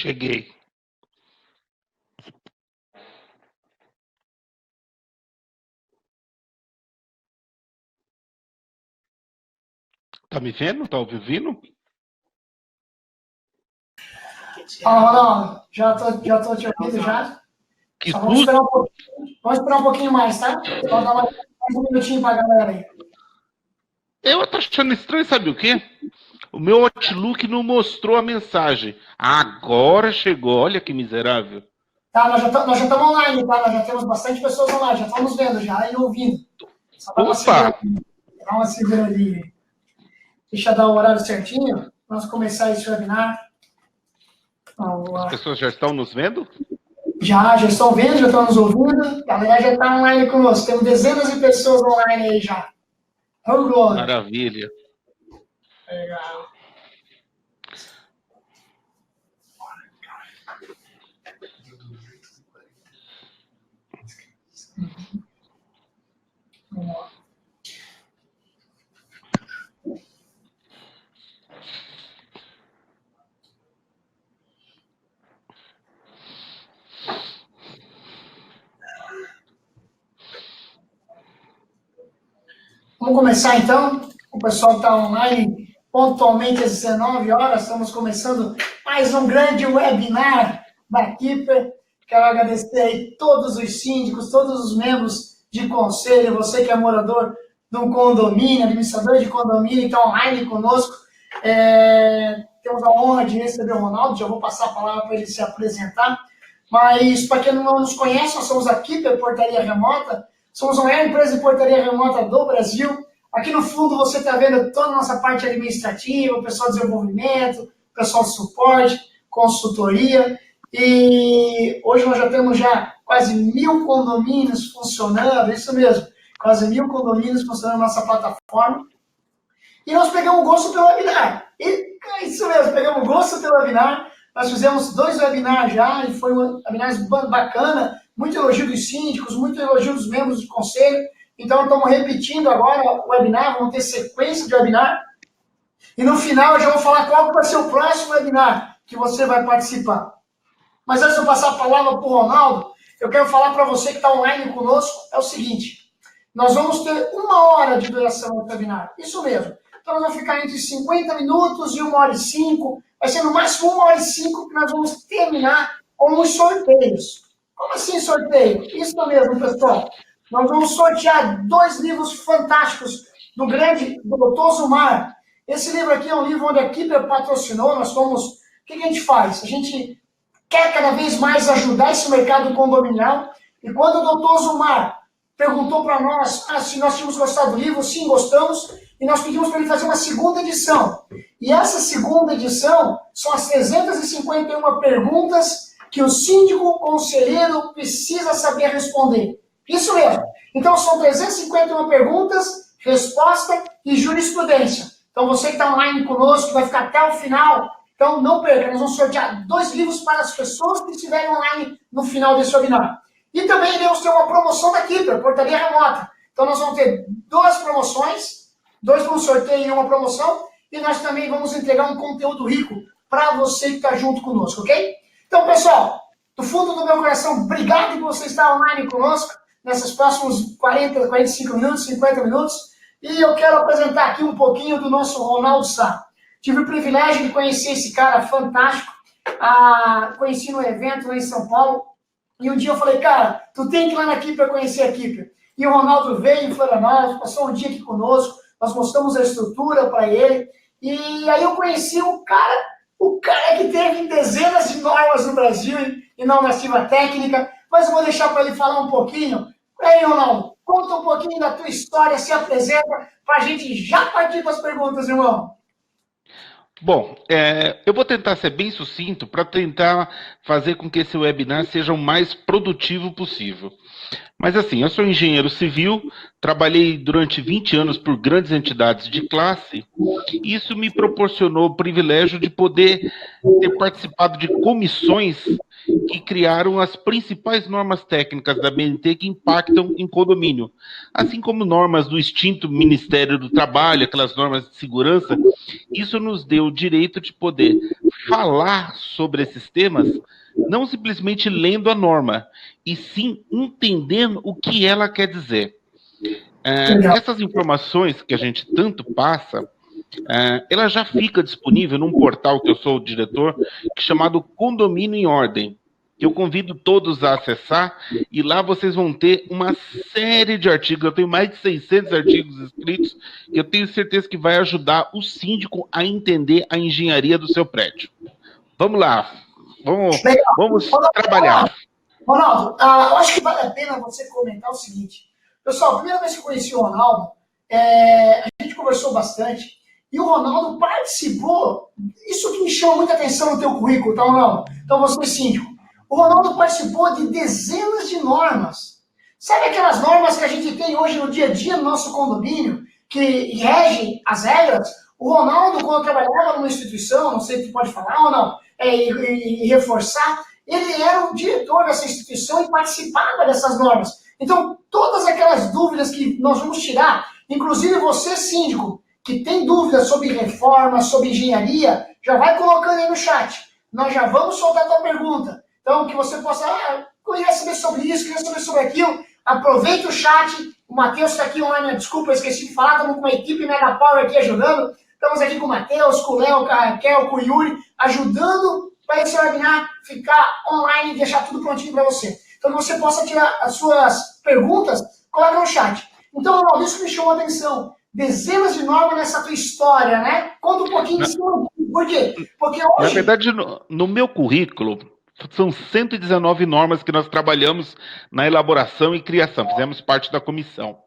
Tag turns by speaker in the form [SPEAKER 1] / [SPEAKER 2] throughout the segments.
[SPEAKER 1] Cheguei. Tá me vendo? Tá ouvindo?
[SPEAKER 2] Fala, Ronaldo. Já tô te ouvindo já.
[SPEAKER 1] Que
[SPEAKER 2] Só
[SPEAKER 1] susto!
[SPEAKER 2] vamos esperar um pouquinho mais, tá? Só dar mais um minutinho pra galera aí.
[SPEAKER 1] Eu tô achando estranho, sabe o quê? O meu Outlook não mostrou a mensagem. Agora chegou. Olha que miserável.
[SPEAKER 2] Tá, nós já estamos online, tá? Nós já temos bastante pessoas online, já estamos vendo já e ouvindo. Só dá uma
[SPEAKER 1] Opa!
[SPEAKER 2] seguradinha. Dá uma seguradinha. Deixa eu dar o horário certinho. Vamos começar esse webinar. Vamos
[SPEAKER 1] As
[SPEAKER 2] lá.
[SPEAKER 1] pessoas já estão nos vendo?
[SPEAKER 2] Já estão vendo, já estão nos ouvindo. A galera já está online conosco. Temos dezenas de pessoas online aí já. Oh, glória.
[SPEAKER 1] Maravilha.
[SPEAKER 2] Legal. Vamos lá. Vamos começar então. O pessoal está online pontualmente às 19 horas. Estamos começando mais um grande webinar da Keeper. Quero agradecer aí todos os síndicos, todos os membros de conselho, você que é morador de um condomínio, administrador de condomínio, está online conosco. Temos a honra de receber o Ronaldo, já vou passar a palavra para ele se apresentar. Mas, para quem não nos conhece, nós somos a Keeper Portaria Remota. Somos a maior empresa de portaria remota do Brasil. Aqui no fundo você está vendo toda a nossa parte administrativa, o pessoal de desenvolvimento, o pessoal de suporte, consultoria. E hoje nós já temos quase 1.000 condomínios funcionando, isso mesmo, quase 1.000 condomínios funcionando na nossa plataforma. E nós pegamos gosto pelo webinar. Isso mesmo, pegamos gosto pelo webinar. Nós fizemos 2 webinars já, e foi um webinar bacana, muito elogio dos síndicos, muito elogio dos membros do conselho. Então, estamos repetindo agora o webinar, vamos ter sequência de webinar. E no final, eu já vou falar qual que vai ser o próximo webinar que você vai participar. Mas antes de eu passar a palavra para o Ronaldo, eu quero falar para você que está online conosco, é o seguinte, nós vamos ter 1 hora de duração do webinar, isso mesmo. Então, nós vamos ficar entre 50 minutos e 1h05, vai ser no máximo 1h05 que nós vamos terminar com os sorteios. Como assim sorteio? Isso mesmo, pessoal. Nós vamos sortear 2 livros fantásticos do Dr. Zumar. Esse livro aqui é um livro onde a Keeper patrocinou, o que a gente faz? A gente quer cada vez mais ajudar esse mercado condominial, e quando o Dr. Zumar perguntou para nós se nós tínhamos gostado do livro, sim, gostamos, e nós pedimos para ele fazer uma segunda edição. E essa segunda edição são as 351 perguntas que o síndico conselheiro precisa saber responder. Isso mesmo. Então, são 351 perguntas, resposta e jurisprudência. Então, você que está online conosco, vai ficar até o final, então não perca, nós vamos sortear 2 livros para as pessoas que estiverem online no final desse webinar. E também iremos ter uma promoção da Keeper, portaria remota. Então, nós vamos ter 2 promoções, 2 para um sorteio e uma promoção, e nós também vamos entregar um conteúdo rico para você que está junto conosco, ok? Então, pessoal, do fundo do meu coração, obrigado por você estar online conosco nesses próximos 40, 45 minutos, 50 minutos, e eu quero apresentar aqui um pouquinho do nosso Ronaldo Sá. Tive o privilégio de conhecer esse cara fantástico, conheci no evento lá em São Paulo, e um dia eu falei, cara, tu tem que ir lá na Keeper conhecer a Keeper. E o Ronaldo veio em Florianópolis, passou um dia aqui conosco, nós mostramos a estrutura para ele, e aí eu conheci o cara que teve dezenas de normas no Brasil e normativa técnica, mas eu vou deixar para ele falar um pouquinho. E aí, Ronaldo, conta um pouquinho da tua história, se apresenta, para a gente já partir para as perguntas, irmão.
[SPEAKER 1] Bom, eu vou tentar ser bem sucinto para tentar fazer com que esse webinar seja o mais produtivo possível. Mas assim, eu sou engenheiro civil, trabalhei durante 20 anos por grandes entidades de classe, e isso me proporcionou o privilégio de poder ter participado de comissões que criaram as principais normas técnicas da BNT que impactam em condomínio, assim como normas do extinto Ministério do Trabalho, aquelas normas de segurança. Isso nos deu o direito de poder falar sobre esses temas, não simplesmente lendo a norma, e sim entendendo o que ela quer dizer. Essas informações que a gente tanto passa, ela já fica disponível num portal que eu sou o diretor, chamado Condomínio em Ordem, que eu convido todos a acessar, e lá vocês vão ter uma série de artigos. Eu tenho mais de 600 artigos escritos, que eu tenho certeza que vai ajudar o síndico a entender a engenharia do seu prédio. Vamos lá, vamos trabalhar.
[SPEAKER 2] Ronaldo, eu acho que vale a pena você comentar o seguinte. Pessoal, a primeira vez que eu conheci o Ronaldo, a gente conversou bastante, e o Ronaldo participou, isso que me chama muita atenção no teu currículo, tá, Ronaldo? Então, você é síndico. O Ronaldo participou de dezenas de normas. Sabe aquelas normas que a gente tem hoje no dia a dia no nosso condomínio, que regem as regras? O Ronaldo, quando trabalhava numa instituição, não sei se pode falar ou não, e reforçar, ele era o diretor dessa instituição e participava dessas normas. Então, todas aquelas dúvidas que nós vamos tirar, inclusive você, síndico, que tem dúvidas sobre reforma, sobre engenharia, já vai colocando aí no chat. Nós já vamos soltar a tua pergunta. Então, que você possa, queria saber sobre isso, queria saber sobre aquilo, aproveita o chat. O Matheus está aqui online, desculpa, eu esqueci de falar, estamos com uma equipe Mega Power aqui ajudando. Estamos aqui com o Matheus, com o Léo, com a Raquel, com o Yuri, ajudando para esse webinar ficar online e deixar tudo prontinho para você. Então, você possa tirar as suas perguntas, coloca no chat. Então, Ronaldo, isso me chamou a atenção. Dezenas de normas nessa tua história, né? Conta um pouquinho disso. Por quê? Porque hoje...
[SPEAKER 1] Na verdade, no meu currículo, são 119 normas que nós trabalhamos na elaboração e criação. Fizemos parte da comissão.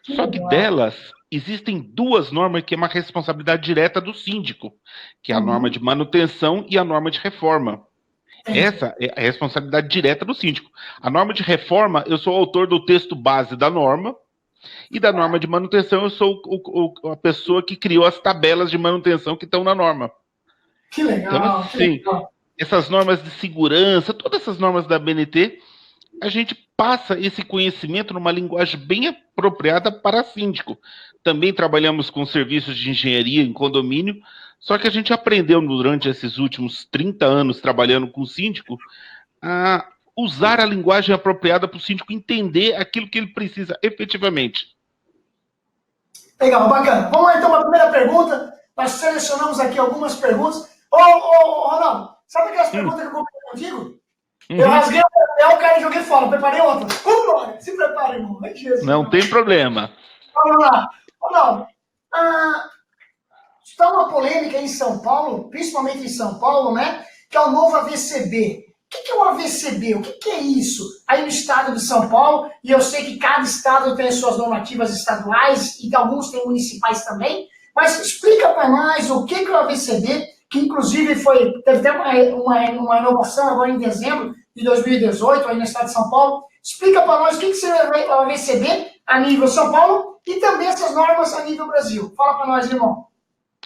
[SPEAKER 1] Só que delas, existem duas normas que é uma responsabilidade direta do síndico, que é a norma de manutenção e a norma de reforma. Essa é a responsabilidade direta do síndico. A norma de reforma, eu sou o autor do texto base da norma, e da norma de manutenção, eu sou a pessoa que criou as tabelas de manutenção que estão na norma.
[SPEAKER 2] Que legal.
[SPEAKER 1] Então, assim, essas normas de segurança, todas essas normas da BNT, a gente passa esse conhecimento numa linguagem bem apropriada para síndico. Também trabalhamos com serviços de engenharia em condomínio, só que a gente aprendeu durante esses últimos 30 anos trabalhando com síndico a usar a linguagem apropriada para o síndico entender aquilo que ele precisa efetivamente.
[SPEAKER 2] Legal, bacana. Vamos lá então para a primeira pergunta. Nós selecionamos aqui algumas perguntas. Ô, Ronaldo, sabe aquelas perguntas que eu comentei contigo? Eu rasguei o papel, cara, e joguei fora. Preparei outra. Vamos, se prepara, irmão.
[SPEAKER 1] Não tem problema.
[SPEAKER 2] Vamos lá. Ronaldo, está uma polêmica em São Paulo, principalmente em São Paulo, né? Que é o novo AVCB. O que é o AVCB? O que é isso? Aí no estado de São Paulo, e eu sei que cada estado tem as suas normativas estaduais e que alguns têm municipais também, mas explica para nós o que é o AVCB, que inclusive teve até uma inovação agora em dezembro de 2018, aí no estado de São Paulo. Explica para nós o que seria o AVCB a nível São Paulo e também essas normas a nível Brasil. Fala para nós, irmão.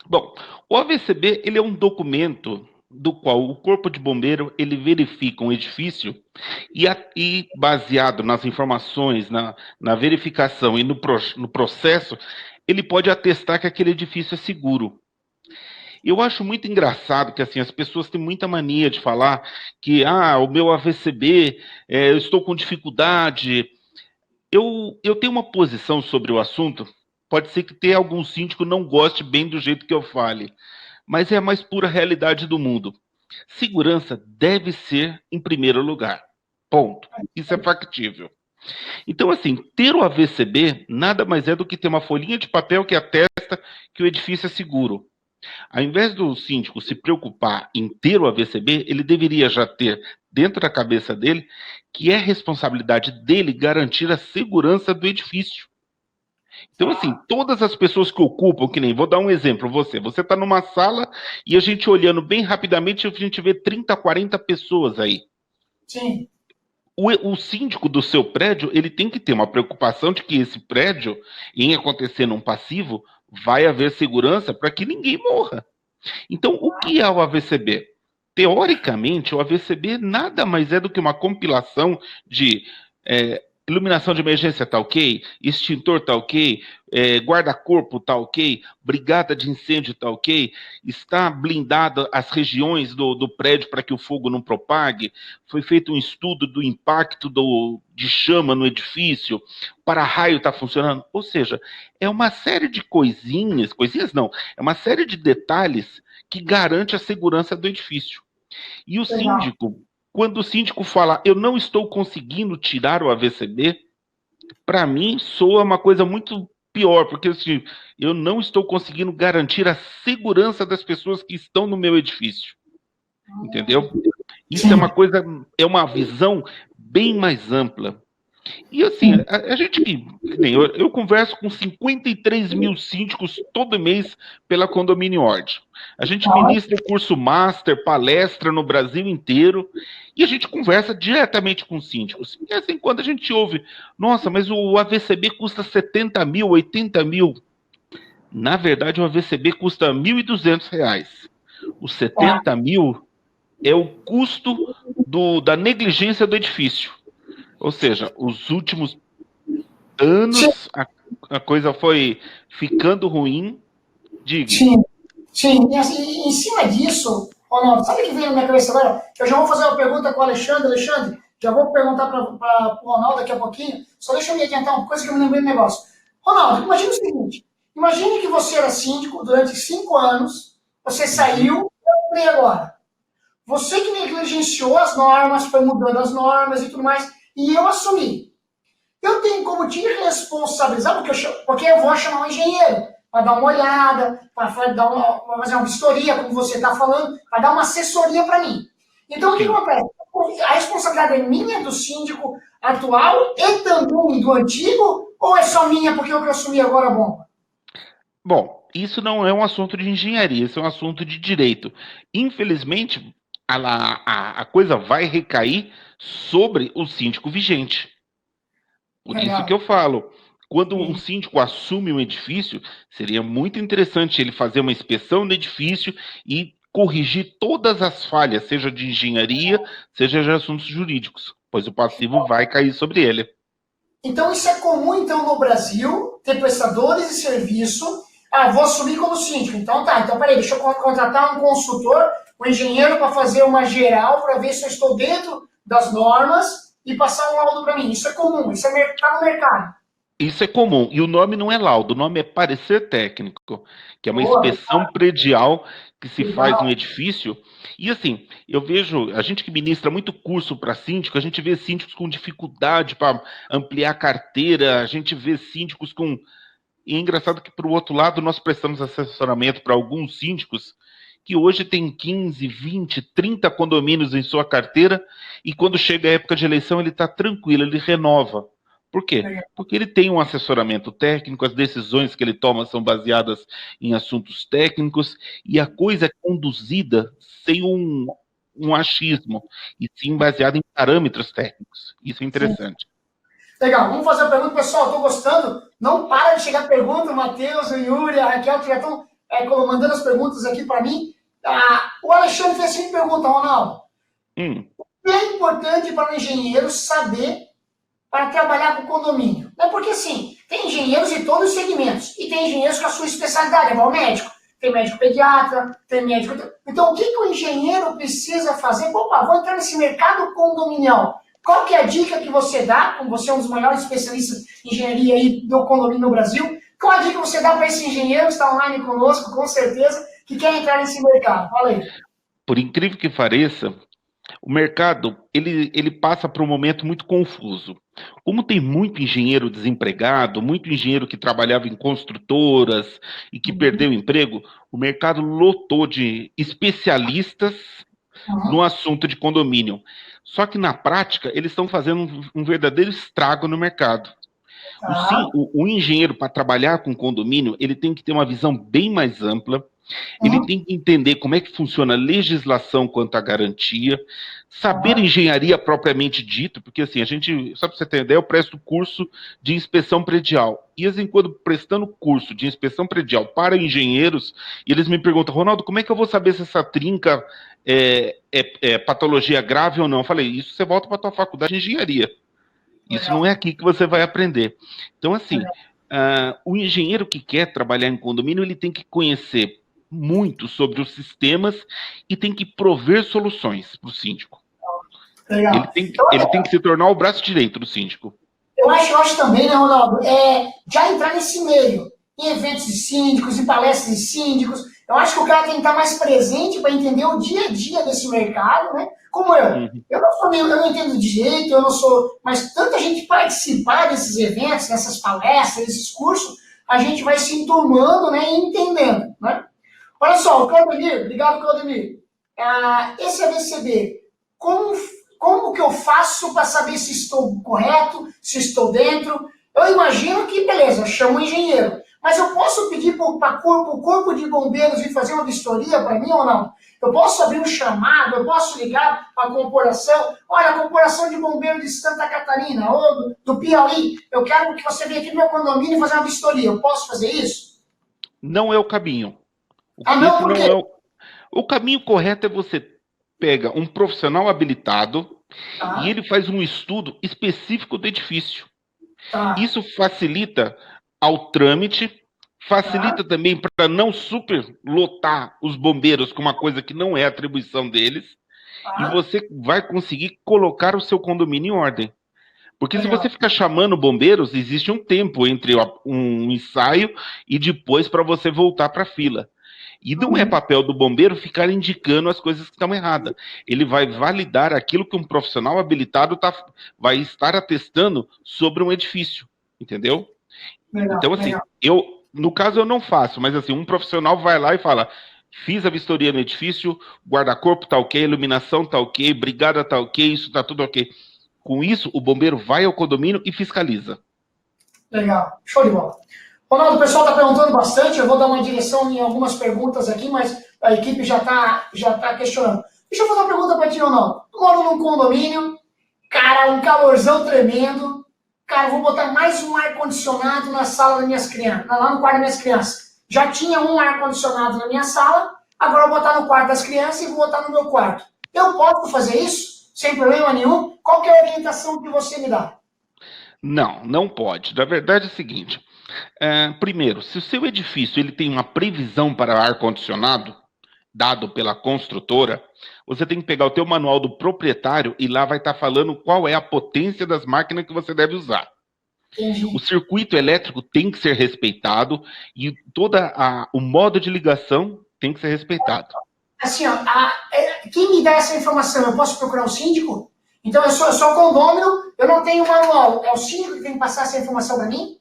[SPEAKER 1] Bom, o AVCB ele é um documento do qual o Corpo de Bombeiro ele verifica um edifício e baseado nas informações, na verificação e no processo, ele pode atestar que aquele edifício é seguro. Eu acho muito engraçado que assim, as pessoas têm muita mania de falar que o meu AVCB, eu estou com dificuldade. Eu tenho uma posição sobre o assunto, pode ser que tenha algum síndico que não goste bem do jeito que eu fale, mas é a mais pura realidade do mundo. Segurança deve ser em primeiro lugar. Ponto. Isso é factível. Então, assim, ter o AVCB nada mais é do que ter uma folhinha de papel que atesta que o edifício é seguro. Ao invés do síndico se preocupar em ter o AVCB, ele deveria já ter dentro da cabeça dele que é responsabilidade dele garantir a segurança do edifício. Então, assim, todas as pessoas que ocupam, que nem, vou dar um exemplo, você está numa sala e a gente olhando bem rapidamente, a gente vê 30, 40 pessoas aí.
[SPEAKER 2] Sim.
[SPEAKER 1] O síndico do seu prédio, ele tem que ter uma preocupação de que esse prédio, em acontecer num passivo, vai haver segurança para que ninguém morra. Então, o que é o AVCB? teoricamente, o AVCB nada mais é do que uma compilação de iluminação de emergência tá ok, extintor tá ok, guarda-corpo tá ok, brigada de incêndio tá ok, está blindada as regiões do prédio para que o fogo não propague, foi feito um estudo do impacto de chama no edifício, para-raio tá funcionando, ou seja, é uma série de coisinhas não, é uma série de detalhes que garante a segurança do edifício. E o
[SPEAKER 2] Legal.
[SPEAKER 1] síndico, quando o síndico fala, eu não estou conseguindo tirar o AVCB, para mim soa uma coisa muito pior, porque assim, eu não estou conseguindo garantir a segurança das pessoas que estão no meu edifício. Entendeu? Isso é
[SPEAKER 2] Sim.
[SPEAKER 1] uma coisa, é uma visão bem mais ampla. E assim, a gente nem eu converso com 53 mil síndicos todo mês pela Condomínio Ordem. A gente ministra o curso Master, palestra no Brasil inteiro, e a gente conversa diretamente com síndicos. E assim, quando a gente ouve, nossa, mas o AVCB custa 70 mil, 80 mil. Na verdade, o AVCB custa R$ 1.200. Os 70 mil é o custo da negligência do edifício. Ou seja, os últimos anos a coisa foi ficando ruim. Diga.
[SPEAKER 2] Sim, sim. E assim, em cima disso, Ronaldo, sabe o que veio na minha cabeça agora? Eu já vou fazer uma pergunta com o Alexandre. Alexandre, já vou perguntar para o Ronaldo daqui a pouquinho. Só deixa eu me adiantar uma coisa que eu me lembrei do negócio. Ronaldo, imagine o seguinte: imagine que você era síndico durante 5 anos, você saiu, e agora? Você que negligenciou as normas, foi mudando as normas e tudo mais, e eu assumi. Eu tenho como te responsabilizar, porque eu vou chamar um engenheiro para dar uma olhada, para fazer uma vistoria, como você está falando, para dar uma assessoria para mim. Então, o que acontece? A responsabilidade é minha, do síndico atual, e também do antigo, ou é só minha porque eu que assumi agora a bomba?
[SPEAKER 1] Bom, isso não é um assunto de engenharia, isso é um assunto de direito. Infelizmente, a coisa vai recair sobre o síndico vigente. Por isso que
[SPEAKER 2] Legal.
[SPEAKER 1] eu falo, quando um síndico assume um edifício, seria muito interessante ele fazer uma inspeção no edifício e corrigir todas as falhas, seja de engenharia, seja de assuntos jurídicos, pois o passivo vai cair sobre ele.
[SPEAKER 2] Então, isso é comum, então, no Brasil, ter prestadores de serviço. Ah, vou assumir como síndico. Então, tá. Então, peraí, deixa eu contratar um consultor, um engenheiro, para fazer uma geral, para ver se eu estou dentro das normas e passar um laudo para mim. Isso é comum, isso está no mercado.
[SPEAKER 1] Isso é comum. E o nome não é laudo, o nome é parecer técnico, que é uma
[SPEAKER 2] Boa,
[SPEAKER 1] inspeção predial que se faz no
[SPEAKER 2] legal.
[SPEAKER 1] edifício. E assim, eu vejo, a gente que ministra muito curso para síndico, a gente vê síndicos com dificuldade para ampliar a carteira, a gente vê síndicos com. E é engraçado que, para o outro lado, nós prestamos assessoramento para alguns síndicos que hoje têm 15, 20, 30 condomínios em sua carteira, e quando chega a época de eleição, ele está tranquilo, ele renova. Por quê?
[SPEAKER 2] Legal.
[SPEAKER 1] Porque ele tem um assessoramento técnico, as decisões que ele toma são baseadas em assuntos técnicos, e a coisa é conduzida sem um achismo, e sim baseada em parâmetros técnicos. Isso é
[SPEAKER 2] Sim.
[SPEAKER 1] interessante.
[SPEAKER 2] Legal, vamos fazer a pergunta, pessoal. Estou gostando. Não para de chegar pergunta, o Matheus, o Yuri, a Raquel, que já estão mandando as perguntas aqui para mim. O Alexandre fez a seguinte pergunta, Ronaldo. O que é importante para o engenheiro saber para trabalhar com condomínio? É porque, assim, tem engenheiros de todos os segmentos. E tem engenheiros com a sua especialidade, é igual médico. Tem médico pediatra, tem médico... Então, o que o engenheiro precisa fazer? Opa, vou entrar nesse mercado condominial. Qual que é a dica que você dá, como você é um dos maiores especialistas em engenharia aí do condomínio no Brasil, qual a dica que você dá para esse engenheiro que está online conosco, com certeza, que quer entrar nesse mercado? Fala aí.
[SPEAKER 1] Por incrível que pareça, o mercado ele passa por um momento muito confuso. Como tem muito engenheiro desempregado, muito engenheiro que trabalhava em construtoras e que perdeu o emprego, o mercado lotou de especialistas no assunto de condomínio. Só que na prática eles estão fazendo um verdadeiro estrago no mercado. O engenheiro, para trabalhar com condomínio, ele tem que ter uma visão bem mais ampla, Ele tem que entender como é que funciona a legislação quanto à garantia, saber engenharia propriamente dito, porque assim, a gente, só para você ter ideia, eu presto curso de inspeção predial. E, de vez em quando, prestando curso de inspeção predial para engenheiros, e eles me perguntam, Ronaldo, como é que eu vou saber se essa trinca é patologia grave ou não? Eu falei, isso você volta para a tua faculdade de engenharia. Isso não é aqui que você vai aprender. Então, assim, o engenheiro que quer trabalhar em condomínio, ele tem que conhecer muito sobre os sistemas e tem que prover soluções para o síndico.
[SPEAKER 2] Legal.
[SPEAKER 1] Ele tem que se tornar o braço direito do síndico.
[SPEAKER 2] Eu acho também, né, Ronaldo, já entrar nesse meio, em eventos de síndicos, em palestras de síndicos, eu acho que o cara tem que estar mais presente para entender o dia a dia desse mercado, né? Como eu. Eu não entendo de jeito, eu não sou. Mas tanta gente participar desses eventos, dessas palestras, desses cursos, a gente vai se enturmando, né, e entendendo, né? Olha só, o Claudemir, obrigado, Claudemir. Esse ABCB, como que eu faço para saber se estou correto, se estou dentro? Eu imagino que, beleza, eu chamo um engenheiro. Mas eu posso pedir para o corpo de bombeiros vir fazer uma vistoria para mim ou não? Eu posso abrir um chamado, eu posso ligar para a corporação. Olha, a corporação de bombeiros de Santa Catarina ou do Piauí, eu quero que você venha aqui no meu condomínio e fazer uma vistoria. Eu posso fazer isso?
[SPEAKER 1] Não é o caminho.
[SPEAKER 2] Não, por quê?
[SPEAKER 1] O caminho correto é você pega um profissional habilitado e ele faz um estudo específico do edifício. Isso facilita ao trâmite, facilita também para não superlotar os bombeiros com uma coisa que não é atribuição deles, e você vai conseguir colocar o seu condomínio em ordem. Porque se você ficar chamando bombeiros, existe um tempo entre um ensaio e depois para você voltar para a fila. E não é papel do bombeiro ficar indicando as coisas que estão erradas. Ele vai validar aquilo que um profissional habilitado vai estar atestando sobre um edifício, entendeu? Então, assim, no caso eu não faço, mas assim, um profissional vai lá e fala, fiz a vistoria no edifício, guarda-corpo tá ok, iluminação tá ok, brigada tá ok, isso tá tudo ok. Com isso, o bombeiro vai ao condomínio e fiscaliza.
[SPEAKER 2] Legal, show de bola. Ronaldo, o pessoal está perguntando bastante, eu vou dar uma direção em algumas perguntas aqui, mas a equipe já tá questionando. Deixa eu fazer uma pergunta para ti, Ronaldo. Eu moro num condomínio, cara, um calorzão tremendo, cara, vou botar mais um ar-condicionado na sala das minhas crianças, lá no quarto das minhas crianças. Já tinha um ar-condicionado na minha sala, agora eu vou botar no quarto das crianças e vou botar no meu quarto. Eu posso fazer isso? Sem problema nenhum? Qual que é a orientação que você me dá?
[SPEAKER 1] Não, não pode. Na verdade é o seguinte, primeiro, se o seu edifício ele tem uma previsão para ar-condicionado, dado pela construtora, você tem que pegar o teu manual do proprietário e lá vai estar falando qual é a potência das máquinas que você deve usar. O circuito elétrico tem que ser respeitado e o modo de ligação tem que ser respeitado.
[SPEAKER 2] Assim, quem me dá essa informação? Eu posso procurar o síndico? Então eu sou condômino, eu não tenho manual. É o síndico que tem que passar essa informação para mim?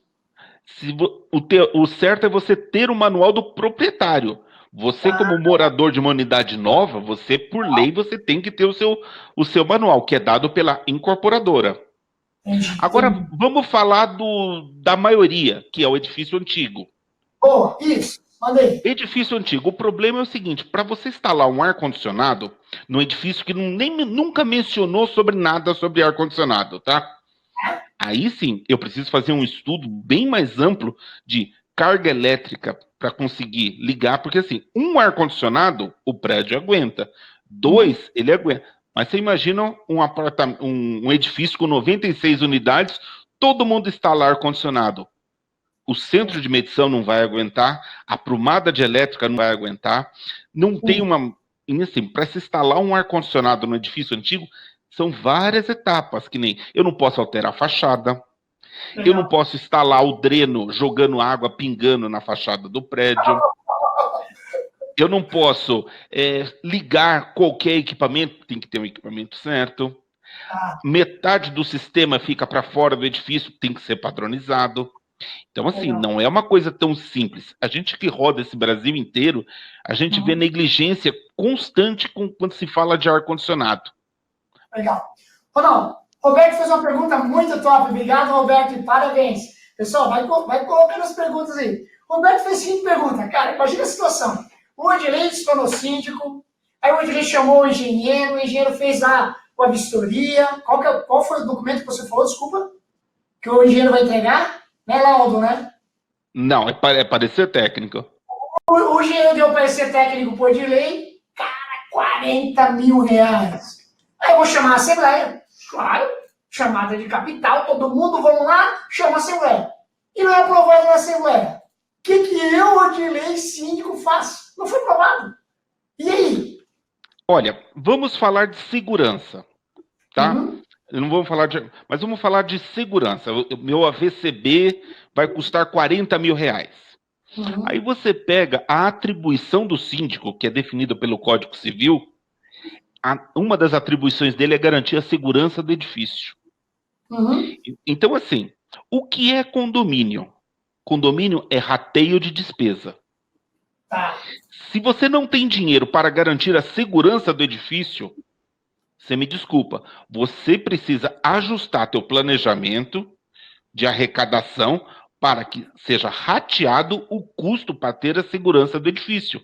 [SPEAKER 1] O certo é você ter o manual do proprietário. Você, como morador de uma unidade nova, você, por lei, você tem que ter o seu manual, que é dado pela incorporadora. Agora, vamos falar da maioria, que é o edifício antigo.
[SPEAKER 2] Boa, isso, mandei.
[SPEAKER 1] Edifício antigo. O problema é o seguinte, para você instalar um ar-condicionado no edifício que nunca mencionou sobre nada sobre ar-condicionado, tá? Aí sim, eu preciso fazer um estudo bem mais amplo de carga elétrica para conseguir ligar, porque assim, um ar-condicionado, o prédio aguenta. 2, ele aguenta. Mas você imagina um edifício com 96 unidades, todo mundo instala ar-condicionado. O centro de medição não vai aguentar, a prumada de elétrica não vai aguentar, não tem assim, para se instalar um ar-condicionado no edifício antigo, são várias etapas, que nem eu não posso alterar a fachada, eu não posso instalar o dreno jogando água, pingando na fachada do prédio, eu não posso ligar qualquer equipamento, tem que ter um equipamento certo, metade do sistema fica para fora do edifício, tem que ser padronizado. Então, assim, não é uma coisa tão simples. A gente que roda esse Brasil inteiro, a gente vê negligência constante quando se fala de ar-condicionado.
[SPEAKER 2] Legal. Ronaldo, Roberto fez uma pergunta muito top. Obrigado, Roberto, e parabéns. Pessoal, vai colocando as perguntas aí. Roberto fez a seguinte pergunta, cara, imagina a situação. O Odilei se tornou síndico, aí o Odilei chamou o engenheiro fez a vistoria. Qual foi o documento que você falou, desculpa? Que o engenheiro vai entregar? Não é laudo, né?
[SPEAKER 1] Não, é parecer técnico.
[SPEAKER 2] O engenheiro deu parecer técnico por Odilei, cara, R$ 40.000. Aí eu vou chamar a Assembleia, claro, chamada de capital, todo mundo, vamos lá, chama a Assembleia. E não é aprovado na Assembleia. O que eu, Odilei, síndico, faço? Não foi aprovado. E aí?
[SPEAKER 1] Olha, vamos falar de segurança, tá?
[SPEAKER 2] Uhum.
[SPEAKER 1] Não vamos falar de... Mas vamos falar de segurança. Meu AVCB vai custar R$ 40.000.
[SPEAKER 2] Uhum.
[SPEAKER 1] Aí você pega a atribuição do síndico, que é definida pelo Código Civil, uma das atribuições dele é garantir a segurança do edifício.
[SPEAKER 2] Uhum.
[SPEAKER 1] Então, assim, o que é condomínio? Condomínio é rateio de despesa.
[SPEAKER 2] Tá.
[SPEAKER 1] Se você não tem dinheiro para garantir a segurança do edifício, você me desculpa, você precisa ajustar teu planejamento de arrecadação para que seja rateado o custo para ter a segurança do edifício.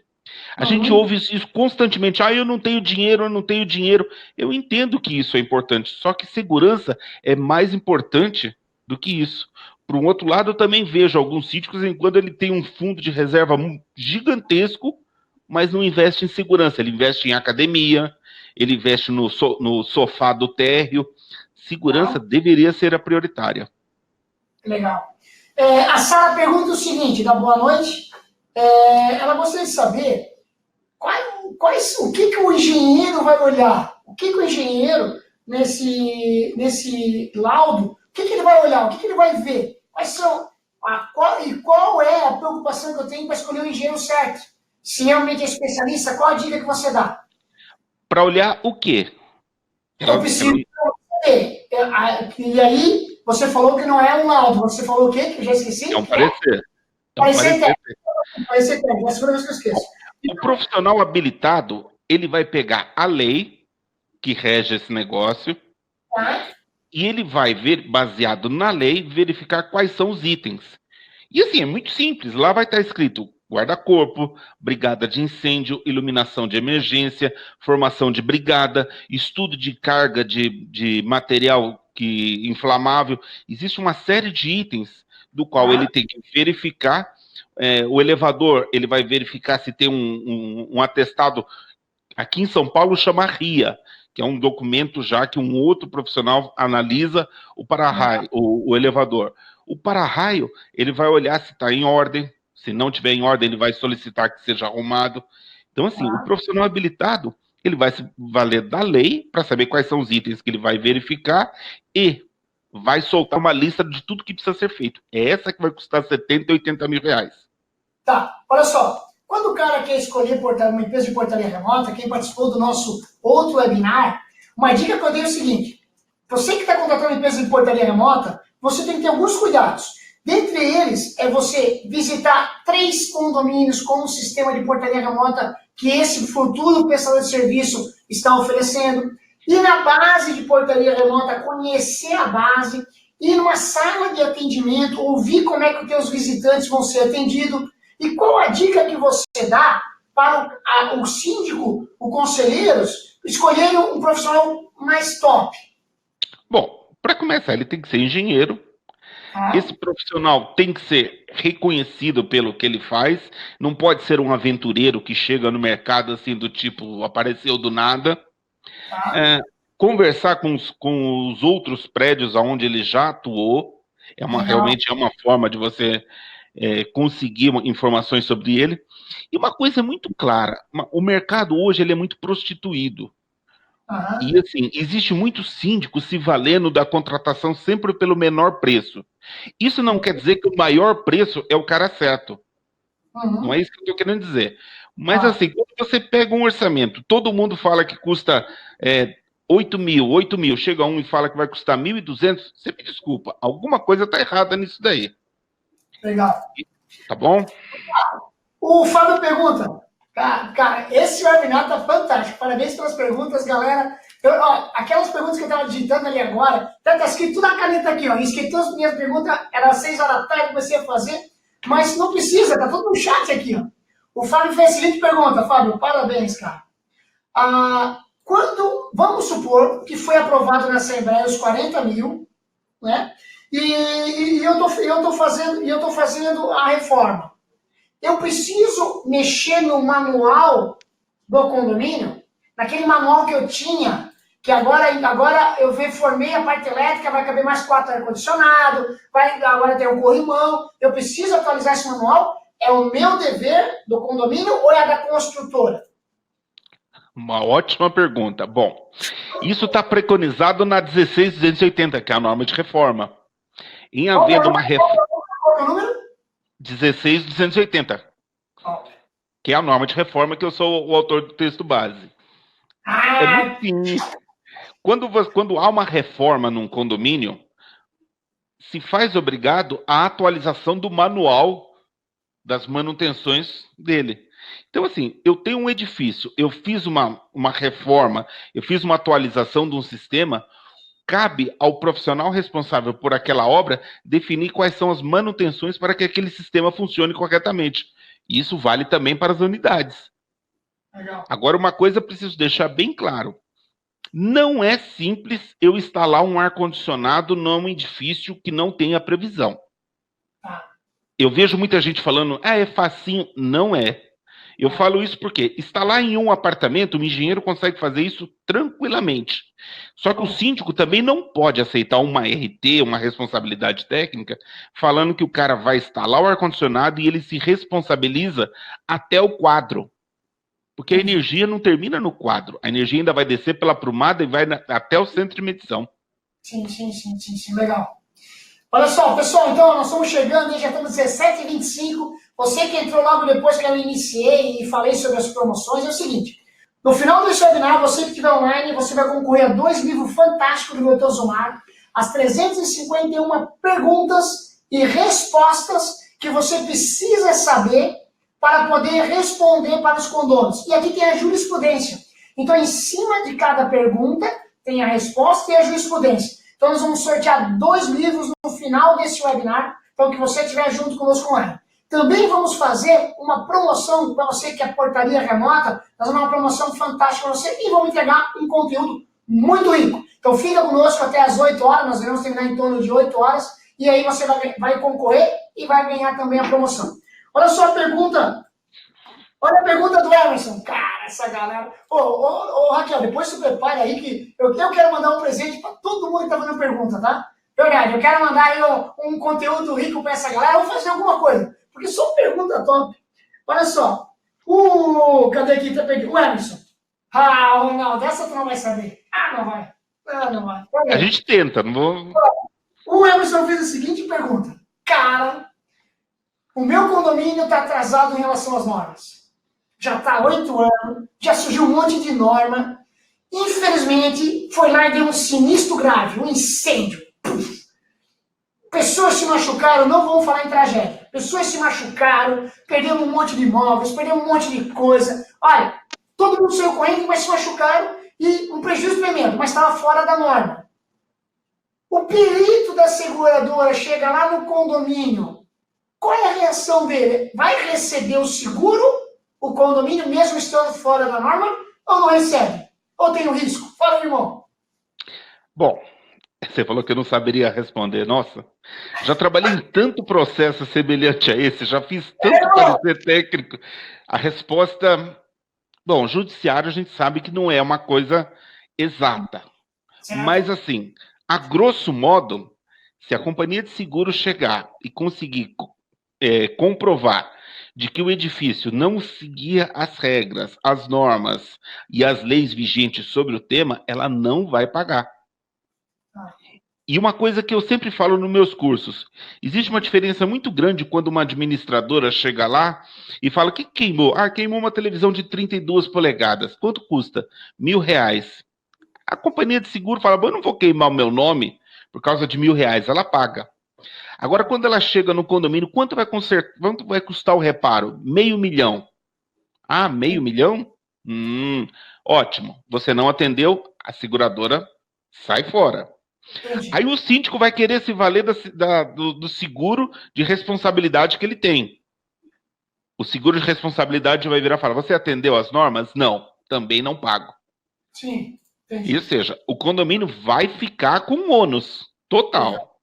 [SPEAKER 1] A gente ouve isso constantemente. Eu não tenho dinheiro, eu não tenho dinheiro. Eu entendo que isso é importante, só que segurança é mais importante do que isso. Por um outro lado, eu também vejo alguns síndicos em quando ele tem um fundo de reserva gigantesco, mas não investe em segurança. Ele investe em academia, ele investe no sofá do térreo. Segurança deveria ser a prioritária.
[SPEAKER 2] Legal. A Sara pergunta o seguinte, dá boa noite. Ela gostaria de saber o que o engenheiro vai olhar, o que o engenheiro, nesse laudo, o que ele vai olhar, o que ele vai ver, qual é a preocupação que eu tenho para escolher o engenheiro certo. Se realmente é especialista, qual a dica que você dá?
[SPEAKER 1] Para olhar o quê?
[SPEAKER 2] Eu preciso saber. E aí, você falou que não é um laudo, você falou o quê? Que eu já esqueci?
[SPEAKER 1] É um parecer.
[SPEAKER 2] Parecer técnico. Parecer técnico, é a segunda vez que eu esqueço.
[SPEAKER 1] O profissional habilitado, ele vai pegar a lei que rege esse negócio e ele vai ver, baseado na lei, verificar quais são os itens. E assim, é muito simples. Lá vai estar escrito guarda-corpo, brigada de incêndio, iluminação de emergência, formação de brigada, estudo de carga de material inflamável. Existe uma série de itens do qual ele tem que verificar. O elevador, ele vai verificar se tem um atestado. Aqui em São Paulo chama RIA, que é um documento já que um outro profissional analisa o para-raio, o elevador. O para-raio, ele vai olhar se está em ordem. Se não tiver em ordem, ele vai solicitar que seja arrumado. Então, assim, o profissional habilitado, ele vai se valer da lei para saber quais são os itens que ele vai verificar e vai soltar uma lista de tudo que precisa ser feito. É essa que vai custar 70, 80 mil reais.
[SPEAKER 2] Tá, olha só. Quando o cara quer escolher uma empresa de portaria remota, quem participou do nosso outro webinar, uma dica que eu dei é o seguinte: você que está contratando uma empresa de portaria remota, você tem que ter alguns cuidados. Dentre eles, é você visitar 3 condomínios com um sistema de portaria remota que esse futuro prestador de serviço está oferecendo. Ir na base de portaria remota, conhecer a base, ir numa sala de atendimento, ouvir como é que os teus visitantes vão ser atendidos. E qual a dica que você dá para o síndico, os conselheiros, escolherem um profissional mais top?
[SPEAKER 1] Bom, para começar, ele tem que ser engenheiro. Esse profissional tem que ser reconhecido pelo que ele faz. Não pode ser um aventureiro que chega no mercado assim do tipo, apareceu do nada. Conversar com os outros prédios onde ele já atuou. Realmente é uma forma de você conseguir informações sobre ele. E uma coisa muito clara, o mercado hoje ele é muito prostituído. E assim, existe muito síndico se valendo da contratação sempre pelo menor preço. Isso não quer dizer que o maior preço é o cara certo. Não é isso que eu estou querendo dizer. Mas assim, quando você pega um orçamento, todo mundo fala que custa 8 mil, chega um e fala que vai custar 1.200, você me desculpa, alguma coisa está errada nisso daí.
[SPEAKER 2] Legal.
[SPEAKER 1] Tá bom?
[SPEAKER 2] O Fábio pergunta, cara, esse webinar tá fantástico, parabéns pelas perguntas, galera. Aquelas perguntas que eu estava digitando ali agora, tá escrito tudo na caneta aqui, ó, escrito todas as minhas perguntas, era 6 horas da tarde, comecei a fazer, mas não precisa, tá tudo no chat aqui, ó. O Fábio fez a seguinte pergunta, Fábio, parabéns, cara. Vamos supor que foi aprovado na Assembleia os 40 mil, né? E eu tô fazendo a reforma. Eu preciso mexer no manual do condomínio, naquele manual que eu tinha, que agora eu reformei a parte elétrica, vai caber mais 4 ar-condicionado, agora tem um corrimão, eu preciso atualizar esse manual. É o meu dever do condomínio ou é da construtora?
[SPEAKER 1] Uma ótima pergunta. Bom, isso está preconizado na 16.280, que é a norma de reforma. Em
[SPEAKER 2] Qual é o
[SPEAKER 1] havendo uma
[SPEAKER 2] número?
[SPEAKER 1] reforma.
[SPEAKER 2] Qual é o número?
[SPEAKER 1] 16.280, que é a norma de reforma que eu sou o autor do texto base. É muito
[SPEAKER 2] Ah,
[SPEAKER 1] simples. Quando há uma reforma num condomínio, se faz obrigado a atualização do manual das manutenções dele. Então, assim, eu tenho um edifício, eu fiz uma reforma, eu fiz uma atualização de um sistema, cabe ao profissional responsável por aquela obra definir quais são as manutenções para que aquele sistema funcione corretamente. E isso vale também para as unidades.
[SPEAKER 2] legal.
[SPEAKER 1] Agora, uma coisa eu preciso deixar bem claro. Não é simples eu instalar um ar-condicionado num edifício que não tenha previsão.
[SPEAKER 2] Tá.
[SPEAKER 1] Eu vejo muita gente falando, é facinho. Não é. Eu falo isso porque instalar em um apartamento, o engenheiro consegue fazer isso tranquilamente. Só que o síndico também não pode aceitar uma RT, uma responsabilidade técnica, falando que o cara vai instalar o ar-condicionado e ele se responsabiliza até o quadro. Porque a energia não termina no quadro. A energia ainda vai descer pela prumada e vai até o centro de medição.
[SPEAKER 2] Sim, legal. Olha só, pessoal, então nós estamos chegando, já estamos 17h25. Você que entrou logo depois que eu iniciei e falei sobre as promoções, é o seguinte: no final desse webinar, você que estiver online, você vai concorrer a 2 livros fantásticos do Dr. Zumar, as 351 perguntas e respostas que você precisa saber para poder responder para os condôminos. E aqui tem a jurisprudência. Então, em cima de cada pergunta, tem a resposta e a jurisprudência. Então, nós vamos sortear 2 livros no final desse webinar, então que você estiver junto conosco online. Também vamos fazer uma promoção para você que é portaria remota, nós vamos uma promoção fantástica para você e vamos entregar um conteúdo muito rico. Então, fica conosco até as 8 horas, nós vamos terminar em torno de 8 horas, e aí você vai concorrer e vai ganhar também a promoção. Olha só a pergunta. Olha a pergunta do Emerson. Cara, essa galera. Ô, Raquel, depois se prepare aí que eu quero mandar um presente para todo mundo que tá fazendo pergunta, tá? Verdade, eu quero mandar aí um conteúdo rico para essa galera. Vou fazer alguma coisa, porque só pergunta top. Olha só. Cadê aqui? Tá perdido. O Emerson. Ronaldo, essa tu não vai saber. Não vai. Não vai.
[SPEAKER 1] A gente tenta, não vou.
[SPEAKER 2] O Emerson fez a seguinte pergunta. Cara, o meu condomínio está atrasado em relação às normas. Já está há 8 anos, já surgiu um monte de norma. Infelizmente, foi lá e deu um sinistro grave, um incêndio. Puf. Pessoas se machucaram, não vamos falar em tragédia. Pessoas se machucaram, perderam um monte de imóveis, perderam um monte de coisa. Olha, todo mundo saiu correndo, mas se machucaram e um prejuízo tremendo, mas estava fora da norma. O perito da seguradora chega lá no condomínio. Qual é a reação dele? Vai receber o seguro, o condomínio, mesmo estando fora da norma, ou não recebe? Ou tem o risco? Fala, irmão.
[SPEAKER 1] Bom, você falou que eu não saberia responder. Nossa, já trabalhei em tanto processo semelhante a esse, já fiz tanto parecer técnico. A resposta... Bom, judiciário a gente sabe que não é uma coisa exata. Certo. Mas, assim, a grosso modo, se a companhia de seguro chegar e conseguir comprovar de que o edifício não seguia as regras, as normas e as leis vigentes sobre o tema, ela não vai pagar. E uma coisa que eu sempre falo nos meus cursos, existe uma diferença muito grande quando uma administradora chega lá e fala, o que queimou? Queimou uma televisão de 32 polegadas. Quanto custa? R$1.000. A companhia de seguro fala, eu não vou queimar o meu nome por causa de R$1.000. Ela paga. Agora, quando ela chega no condomínio, quanto vai custar o reparo? R$500 mil. R$500 mil? Ótimo. Você não atendeu, a seguradora sai fora. Aí o síndico vai querer se valer do seguro de responsabilidade que ele tem. O seguro de responsabilidade vai virar e falar, você atendeu às normas? Não, também não pago.
[SPEAKER 2] Sim, entendi.
[SPEAKER 1] Ou seja, o condomínio vai ficar com ônus total.
[SPEAKER 2] Legal,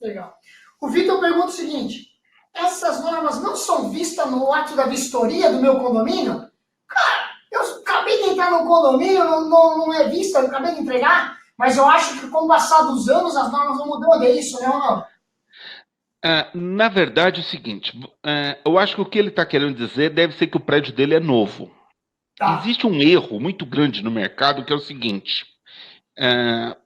[SPEAKER 2] legal. O Vitor pergunta o seguinte, essas normas não são vistas no ato da vistoria do meu condomínio? Cara, eu acabei de entrar no condomínio, não é vista, eu acabei de entregar, mas eu acho que com o passar dos anos as normas vão mudando, é isso, né, Ronaldo?
[SPEAKER 1] Na verdade, é o seguinte, eu acho que o que ele está querendo dizer deve ser que o prédio dele é novo.
[SPEAKER 2] Tá,
[SPEAKER 1] Existe um erro muito grande no mercado que é o seguinte,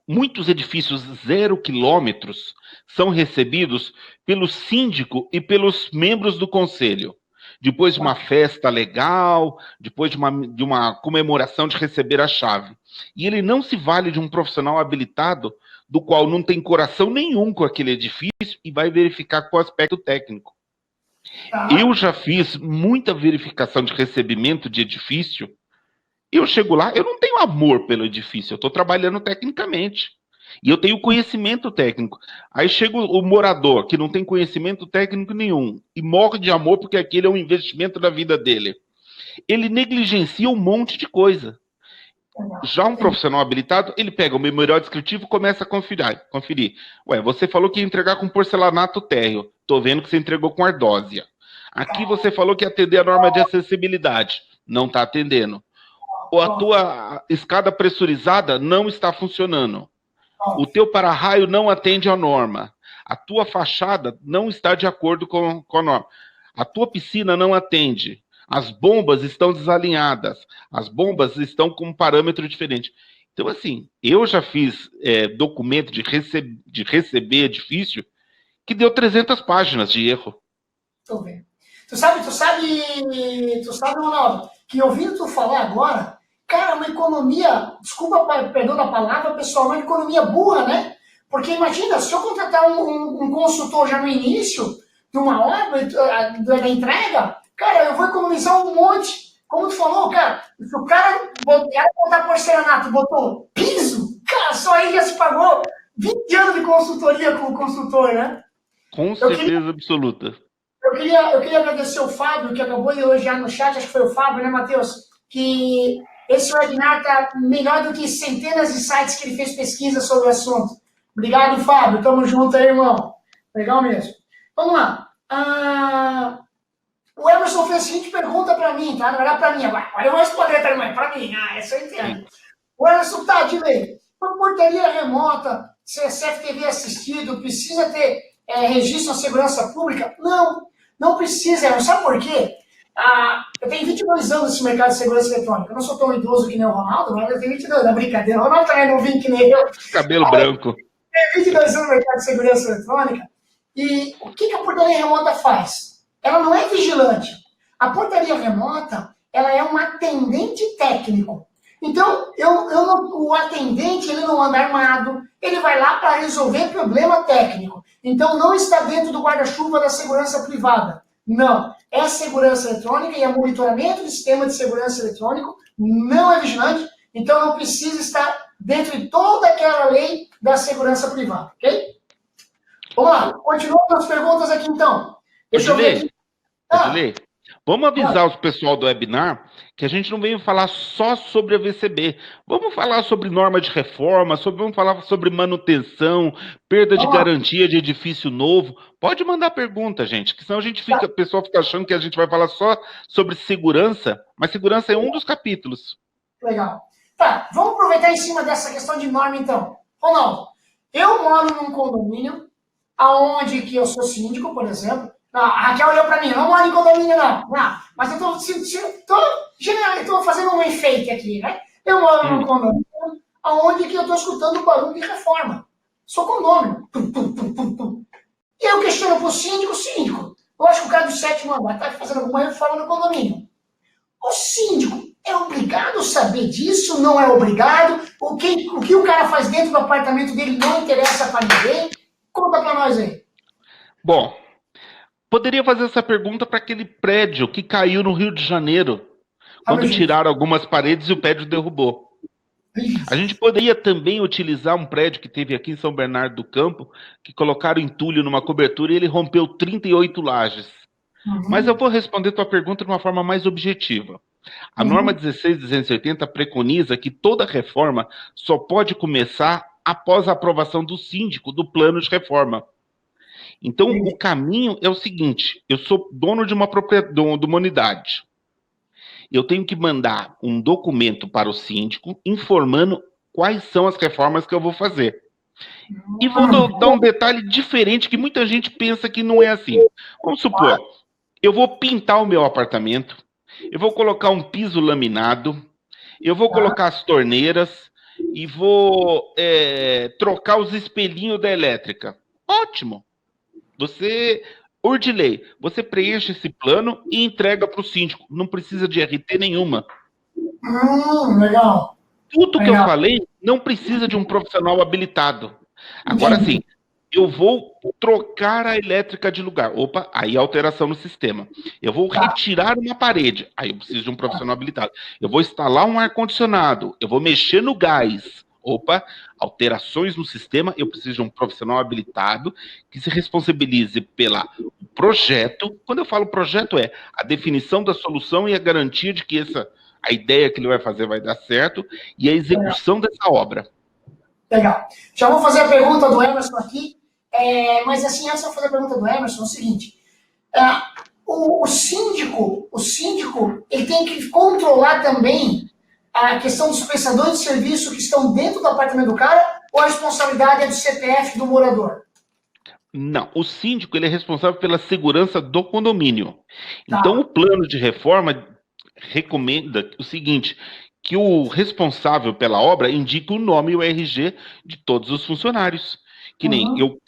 [SPEAKER 1] muitos edifícios 0 quilômetros são recebidos pelo síndico e pelos membros do conselho. Depois de uma
[SPEAKER 2] tá,
[SPEAKER 1] festa legal, depois de uma comemoração de receber a chave. E ele não se vale de um profissional habilitado do qual não tem coração nenhum com aquele edifício e vai verificar com o aspecto técnico.
[SPEAKER 2] tá.
[SPEAKER 1] Eu já fiz muita verificação de recebimento de edifício. Eu chego lá, eu não tenho amor pelo edifício, eu estou trabalhando tecnicamente. E eu tenho conhecimento técnico. Aí chega o morador, que não tem conhecimento técnico nenhum, e morre de amor porque aquele é um investimento da vida dele. Ele negligencia um monte de coisa.
[SPEAKER 2] Legal.
[SPEAKER 1] Já um profissional habilitado, ele pega o memorial descritivo e começa a conferir. Ué, você falou que ia entregar com porcelanato térreo. Tô vendo que você entregou com ardósia. Aqui você falou que ia atender a norma de acessibilidade. Não está atendendo. Ou a
[SPEAKER 2] Pronto,
[SPEAKER 1] tua escada pressurizada não está funcionando. O
[SPEAKER 2] pronto.
[SPEAKER 1] teu para-raio não atende à norma. A tua fachada não está de acordo com a norma. A tua piscina não atende. As bombas estão desalinhadas. As bombas estão com um parâmetro diferente. Então, assim, eu já fiz documento de receber edifício que deu 300 páginas de erro.
[SPEAKER 2] Tô vendo. Ronaldo, que ouvindo tu falar agora, cara, uma economia, desculpa, perdão da palavra, pessoal, uma economia burra, né? Porque imagina, se eu contratar um consultor já no início de uma obra, da entrega, cara, eu vou economizar um monte. Como tu falou, cara, se o cara botar porcelanato, botou piso, cara, só aí já se pagou 20 anos de consultoria com o consultor, né?
[SPEAKER 1] Com
[SPEAKER 2] Eu queria
[SPEAKER 1] certeza absoluta.
[SPEAKER 2] eu queria agradecer o Fábio, que acabou de elogiar no chat, acho que foi o Fábio, né, Matheus? Que esse webinar está melhor do que centenas de sites que ele fez pesquisa sobre o assunto. Obrigado, Fábio. Tamo junto aí, irmão. Legal mesmo. Vamos lá. O Emerson fez a seguinte pergunta para mim, tá? Na verdade, para mim agora. Olha, eu vou responder também, para mim. Essa eu entendo. O Emerson tá de lei. Uma portaria remota, CFTV assistido, precisa ter registro na segurança pública? Não. Não precisa, sabe por quê? Eu tenho 22 anos nesse mercado de segurança eletrônica. Eu não sou tão idoso que nem o Ronaldo, mas eu tenho 22 anos, é brincadeira. O Ronaldo também não vim que nem eu.
[SPEAKER 1] Cabelo branco.
[SPEAKER 2] Eu tenho 22 anos no mercado de segurança eletrônica. E o que a portaria remota faz? Ela não é vigilante. A portaria remota, ela é um atendente técnico. Então, o atendente, ele não anda armado, ele vai lá para resolver problema técnico. Então, não está dentro do guarda-chuva da segurança privada. Não. É segurança eletrônica e é monitoramento do sistema de segurança eletrônico, não é vigilante, então não precisa estar dentro de toda aquela lei da segurança privada, ok? Vamos lá, continuando as perguntas aqui então. Deixa eu ver aqui.
[SPEAKER 1] Edilei, vamos avisar os pessoal do webinar que a gente não veio falar só sobre a VCB. Vamos falar sobre norma de reforma, vamos falar sobre manutenção, perda de garantia de edifício novo. Pode mandar pergunta, gente, que senão o pessoal fica achando que a gente vai falar só sobre segurança, mas segurança é um dos capítulos.
[SPEAKER 2] Legal. Tá, vamos aproveitar em cima dessa questão de norma então. Ronaldo, eu moro num condomínio aonde que eu sou síndico, por exemplo. Não, a Raquel olhou para mim, não moro em condomínio, não. Mas eu estou fazendo um enfeite aqui, né? Eu moro num condomínio aonde que eu estou escutando barulho de reforma. Sou condomínio. Tum, tum, tum, tum, tum. E eu questiono para o síndico, eu acho que o cara do 7º andar está fazendo alguma reforma no condomínio. O síndico é obrigado a saber disso? Não é obrigado? O que o cara faz dentro do apartamento dele não interessa para ninguém? Conta para nós aí.
[SPEAKER 1] Bom, poderia fazer essa pergunta para aquele prédio que caiu no Rio de Janeiro, quando tiraram algumas paredes e o prédio derrubou. A gente poderia também utilizar um prédio que teve aqui em São Bernardo do Campo, que colocaram entulho numa cobertura e ele rompeu 38 lajes. Mas eu vou responder tua pergunta de uma forma mais objetiva. A norma 16.280 preconiza que toda reforma só pode começar após a aprovação do síndico do plano de reforma. Então, o caminho é o seguinte: eu sou dono de uma unidade. Eu tenho que mandar um documento para o síndico informando quais são as reformas que eu vou fazer. E vou dar um detalhe diferente que muita gente pensa que não é assim. Vamos supor, eu vou pintar o meu apartamento, eu vou colocar um piso laminado, eu vou colocar as torneiras e vou trocar os espelhinhos da elétrica. Ótimo! Você, por de lei, você preenche esse plano e entrega para o síndico. Não precisa de RT nenhuma.
[SPEAKER 2] Legal.
[SPEAKER 1] Tudo que eu falei não precisa de um profissional habilitado. Agora sim, eu vou trocar a elétrica de lugar. Opa, aí alteração no sistema. Eu vou retirar uma parede. Aí eu preciso de um profissional habilitado. Eu vou instalar um ar-condicionado. Eu vou mexer no gás. Opa, alterações no sistema. Eu preciso de um profissional habilitado que se responsabilize pelo projeto. Quando eu falo projeto, é a definição da solução e a garantia de que a ideia que ele vai fazer vai dar certo e a execução dessa obra.
[SPEAKER 2] Legal. Já vou fazer a pergunta do Emerson aqui, mas assim, antes de eu fazer a pergunta do Emerson, é o seguinte, o síndico, ele tem que controlar também a questão dos prestadores de serviço que estão dentro do apartamento do cara, ou a responsabilidade é do CPF do morador?
[SPEAKER 1] Não, o síndico ele é responsável pela segurança do condomínio. Então, o plano de reforma recomenda o seguinte, que o responsável pela obra indique o nome e o RG de todos os funcionários. Que nem eu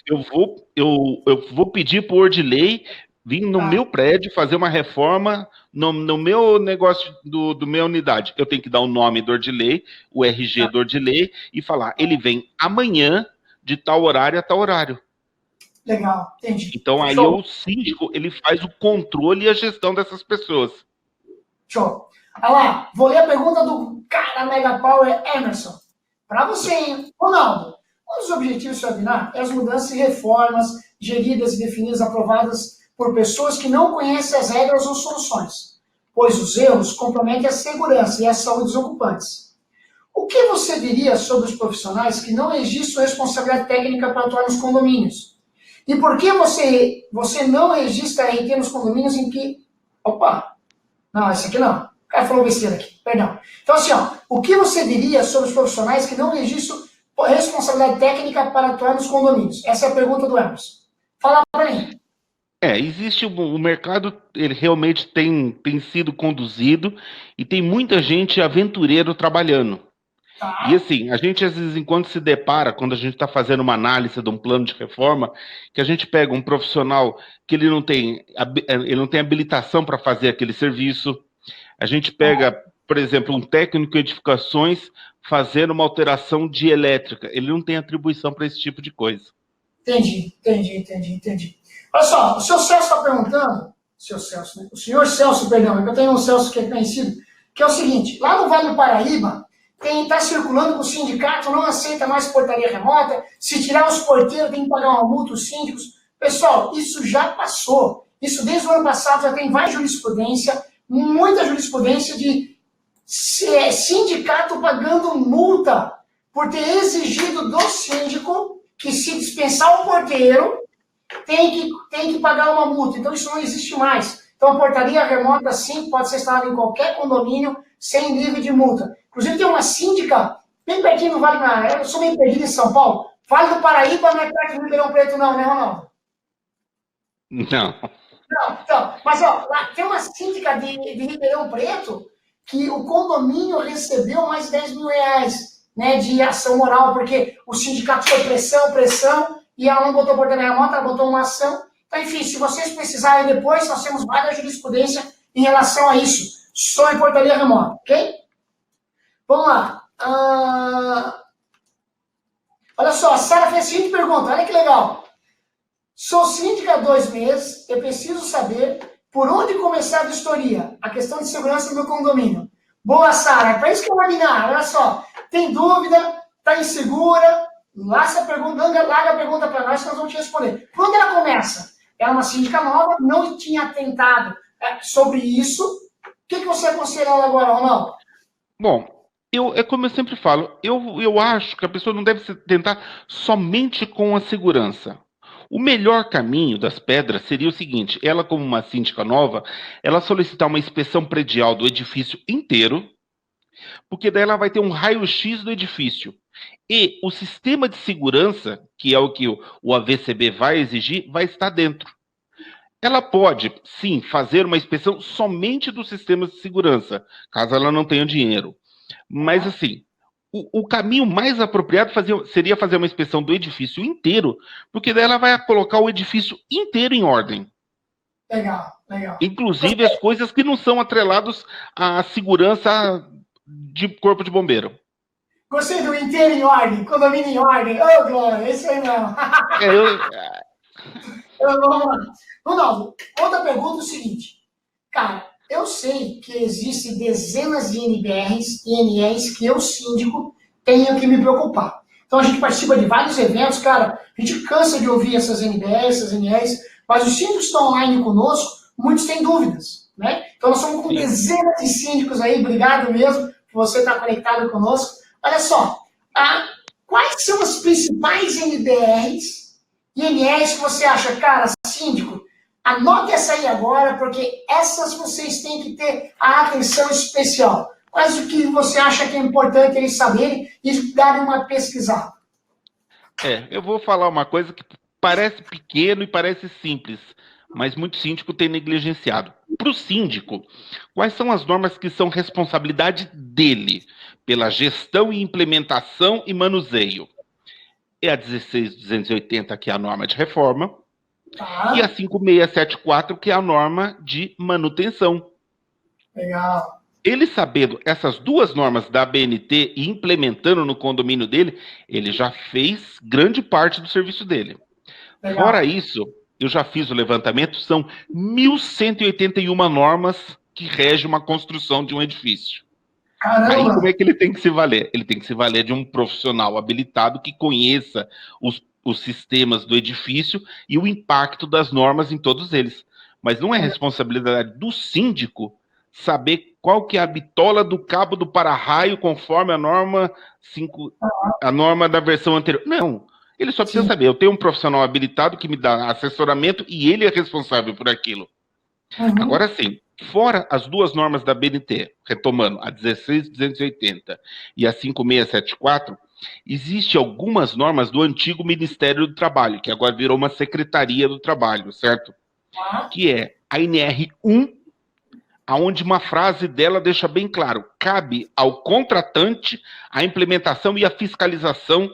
[SPEAKER 1] vou pedir por de lei vir no meu prédio fazer uma reforma no meu negócio do minha unidade. Eu tenho que dar o nome do ordilei, o RG do ordilei e falar, ele vem amanhã de tal horário a tal horário.
[SPEAKER 2] Legal, entendi.
[SPEAKER 1] Então aí o síndico ele faz o controle e a gestão dessas pessoas.
[SPEAKER 2] Show. Olha lá, vou ler a pergunta do cara Mega Power Emerson. Para você, hein? Ronaldo, um dos objetivos do webinar é as mudanças e reformas geridas e definidas, aprovadas por pessoas que não conhecem as regras ou soluções, pois os erros comprometem a segurança e a saúde dos ocupantes. O que você diria sobre os profissionais que não registram responsabilidade técnica para atuar nos condomínios? E por que você não registra RT nos condomínios em que... Opa! Não, esse aqui não. O cara falou besteira aqui, perdão. Então, assim, o que você diria sobre os profissionais que não registram responsabilidade técnica para atuar nos condomínios? Essa é a pergunta do Emerson. Fala para mim.
[SPEAKER 1] Existe o mercado, ele realmente tem sido conduzido e tem muita gente aventureiro trabalhando. E assim, a gente às vezes enquanto se depara, quando a gente está fazendo uma análise de um plano de reforma, que a gente pega um profissional que ele não tem habilitação para fazer aquele serviço, a gente pega, por exemplo, um técnico em edificações fazendo uma alteração de elétrica, ele não tem atribuição para esse tipo de coisa.
[SPEAKER 2] Entendi. Olha só, o seu Celso está perguntando, o senhor Celso, perdão, é que eu tenho um Celso que é conhecido, que é o seguinte, lá no Vale do Paraíba, quem está circulando com o sindicato não aceita mais portaria remota, se tirar os porteiros tem que pagar uma multa aos síndicos. Pessoal, isso já passou, isso desde o ano passado já tem várias jurisprudência, muita jurisprudência de sindicato pagando multa por ter exigido do síndico que se dispensar o porteiro, tem que pagar uma multa. Então isso não existe mais. Então a portaria remota sim pode ser instalada em qualquer condomínio sem nível de multa. Inclusive tem uma síndica bem pertinho do Vale do Paraíba, eu sou meio perdido em São Paulo, Vale do Paraíba não é perto do Ribeirão Preto não, né, Ronaldo?
[SPEAKER 1] Não.
[SPEAKER 2] Então, mas lá tem uma síndica de Ribeirão Preto que o condomínio recebeu mais de 10 mil reais, né, de ação moral, porque o sindicato foi pressão, e ela não botou portaria remota, ela botou uma ação. Então, enfim, se vocês precisarem depois, nós temos várias jurisprudência em relação a isso, só em portaria remota, ok? Vamos lá. Olha só, a Sara fez a seguinte pergunta, olha que legal. Sou síndica há 2 meses, eu preciso saber por onde começar a vistoria, a questão de segurança do meu condomínio. Boa, Sara, é para isso que eu vou webinar. Olha só, tem dúvida, está insegura, larga a pergunta para nós que nós vamos te responder. Por onde ela começa? era uma síndica nova, não tinha atentado sobre isso. O que você aconselha ela agora, Ronaldo?
[SPEAKER 1] Bom, é como eu sempre falo, eu acho que a pessoa não deve se tentar somente com a segurança. O melhor caminho das pedras seria o seguinte: ela, como uma síndica nova, ela solicitar uma inspeção predial do edifício inteiro, porque daí ela vai ter um raio-x do edifício. E o sistema de segurança, que é o que o AVCB vai exigir, vai estar dentro. Ela pode, sim, fazer uma inspeção somente dos sistemas de segurança, caso ela não tenha dinheiro. Mas, assim, o caminho mais apropriado seria fazer uma inspeção do edifício inteiro, porque daí ela vai colocar o edifício inteiro em ordem.
[SPEAKER 2] Legal, legal.
[SPEAKER 1] Inclusive as coisas que não são atreladas à segurança de corpo de bombeiro.
[SPEAKER 2] Gostei do inteiro em ordem, condomínio em ordem. Ô, Glória, isso aí não. Vamos lá. Ronaldo, outra pergunta é o seguinte. Cara, eu sei que existem dezenas de NBRs e NEs que eu, síndico, tenho que me preocupar. Então a gente participa de vários eventos, cara, a gente cansa de ouvir essas NBRs, essas NEs, mas os síndicos que estão online conosco, muitos têm dúvidas, né? Então nós somos com dezenas de síndicos aí, obrigado mesmo por você estar conectado conosco. Olha só, quais são as principais NBRs e NEs que você acha, cara, síndico, anote essa aí agora, porque essas vocês têm que ter a atenção especial. Quais o que você acha que é importante eles saberem e darem uma pesquisada?
[SPEAKER 1] Eu vou falar uma coisa que parece pequeno e parece simples, mas muito síndico tem negligenciado. Para o síndico, quais são as normas que são responsabilidade dele pela gestão e implementação e manuseio? É a 16.280, que é a norma de reforma, e a 5.674, que é a norma de manutenção.
[SPEAKER 2] Legal.
[SPEAKER 1] Ele sabendo essas duas normas da ABNT e implementando no condomínio dele, ele já fez grande parte do serviço dele. Legal. Fora isso, eu já fiz o levantamento, são 1.181 normas que regem uma construção de um edifício.
[SPEAKER 2] Caramba.
[SPEAKER 1] Aí como é que ele tem que se valer? Ele tem que se valer de um profissional habilitado que conheça os sistemas do edifício e o impacto das normas em todos eles. Mas não é responsabilidade do síndico saber qual que é a bitola do cabo do para-raio conforme a norma a norma da versão anterior. Não, ele só precisa saber, eu tenho um profissional habilitado que me dá assessoramento e ele é responsável por aquilo. Agora sim, fora as duas normas da BNT, retomando, a 16.280 e a 5.674, existem algumas normas do antigo Ministério do Trabalho, que agora virou uma Secretaria do Trabalho, certo? Que é a NR1, aonde uma frase dela deixa bem claro, cabe ao contratante a implementação e a fiscalização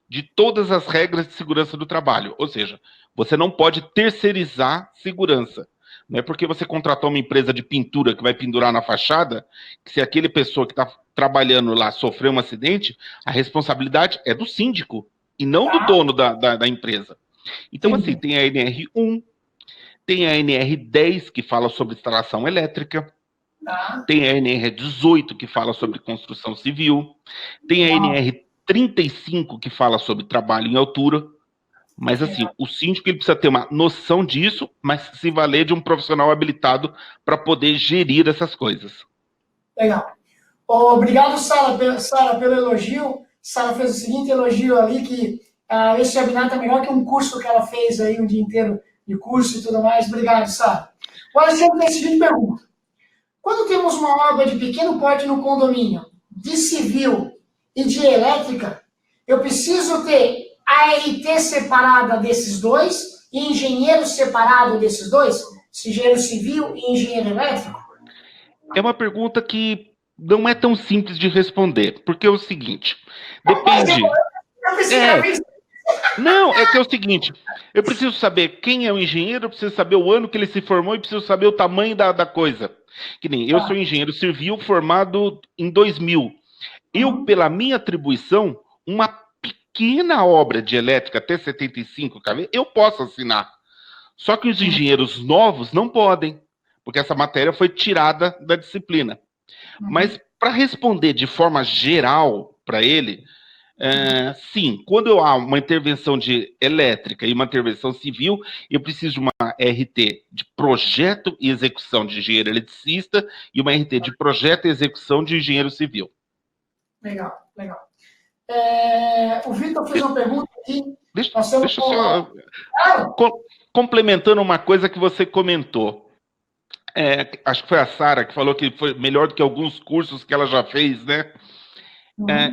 [SPEAKER 1] de todas as regras de segurança do trabalho. Ou seja, você não pode terceirizar segurança. Não é porque você contratou uma empresa de pintura que vai pendurar na fachada, que se aquele pessoa que está trabalhando lá sofrer um acidente, a responsabilidade é do síndico e não do dono da empresa. Então, assim, tem a NR1, tem a NR10, que fala sobre instalação elétrica, tem a NR18, que fala sobre construção civil, tem a NR35, que fala sobre trabalho em altura. Mas, assim, o síndico ele precisa ter uma noção disso, mas se valer de um profissional habilitado para poder gerir essas coisas.
[SPEAKER 2] Legal. Obrigado, Sara, pelo elogio. Sara fez o seguinte elogio ali, que esse webinar está melhor que um curso que ela fez aí, um dia inteiro de curso e tudo mais. Obrigado, Sara. O Alexandre tem a seguinte pergunta. Quando temos uma obra de pequeno porte no condomínio, de civil e de elétrica, eu preciso ter ART separada desses dois e engenheiro separado desses dois? Engenheiro civil e engenheiro elétrico?
[SPEAKER 1] É uma pergunta que não é tão simples de responder, porque é o seguinte, depende... Não, é que é o seguinte, eu preciso saber quem é o engenheiro, eu preciso saber o ano que ele se formou e preciso saber o tamanho da coisa. Que nem eu sou engenheiro civil formado em 2000. Eu, pela minha atribuição, uma pequena obra de elétrica até 75 kV, eu posso assinar. Só que os engenheiros novos não podem, porque essa matéria foi tirada da disciplina. Mas, para responder de forma geral para ele, Sim, quando há uma intervenção de elétrica e uma intervenção civil, eu preciso de uma RT de projeto e execução de engenheiro eletricista e uma RT de projeto e execução de engenheiro civil.
[SPEAKER 2] Legal, legal. O Vitor fez uma pergunta aqui.
[SPEAKER 1] Deixa só... Complementando uma coisa que você comentou. Acho que foi a Sara que falou que foi melhor do que alguns cursos que ela já fez, né?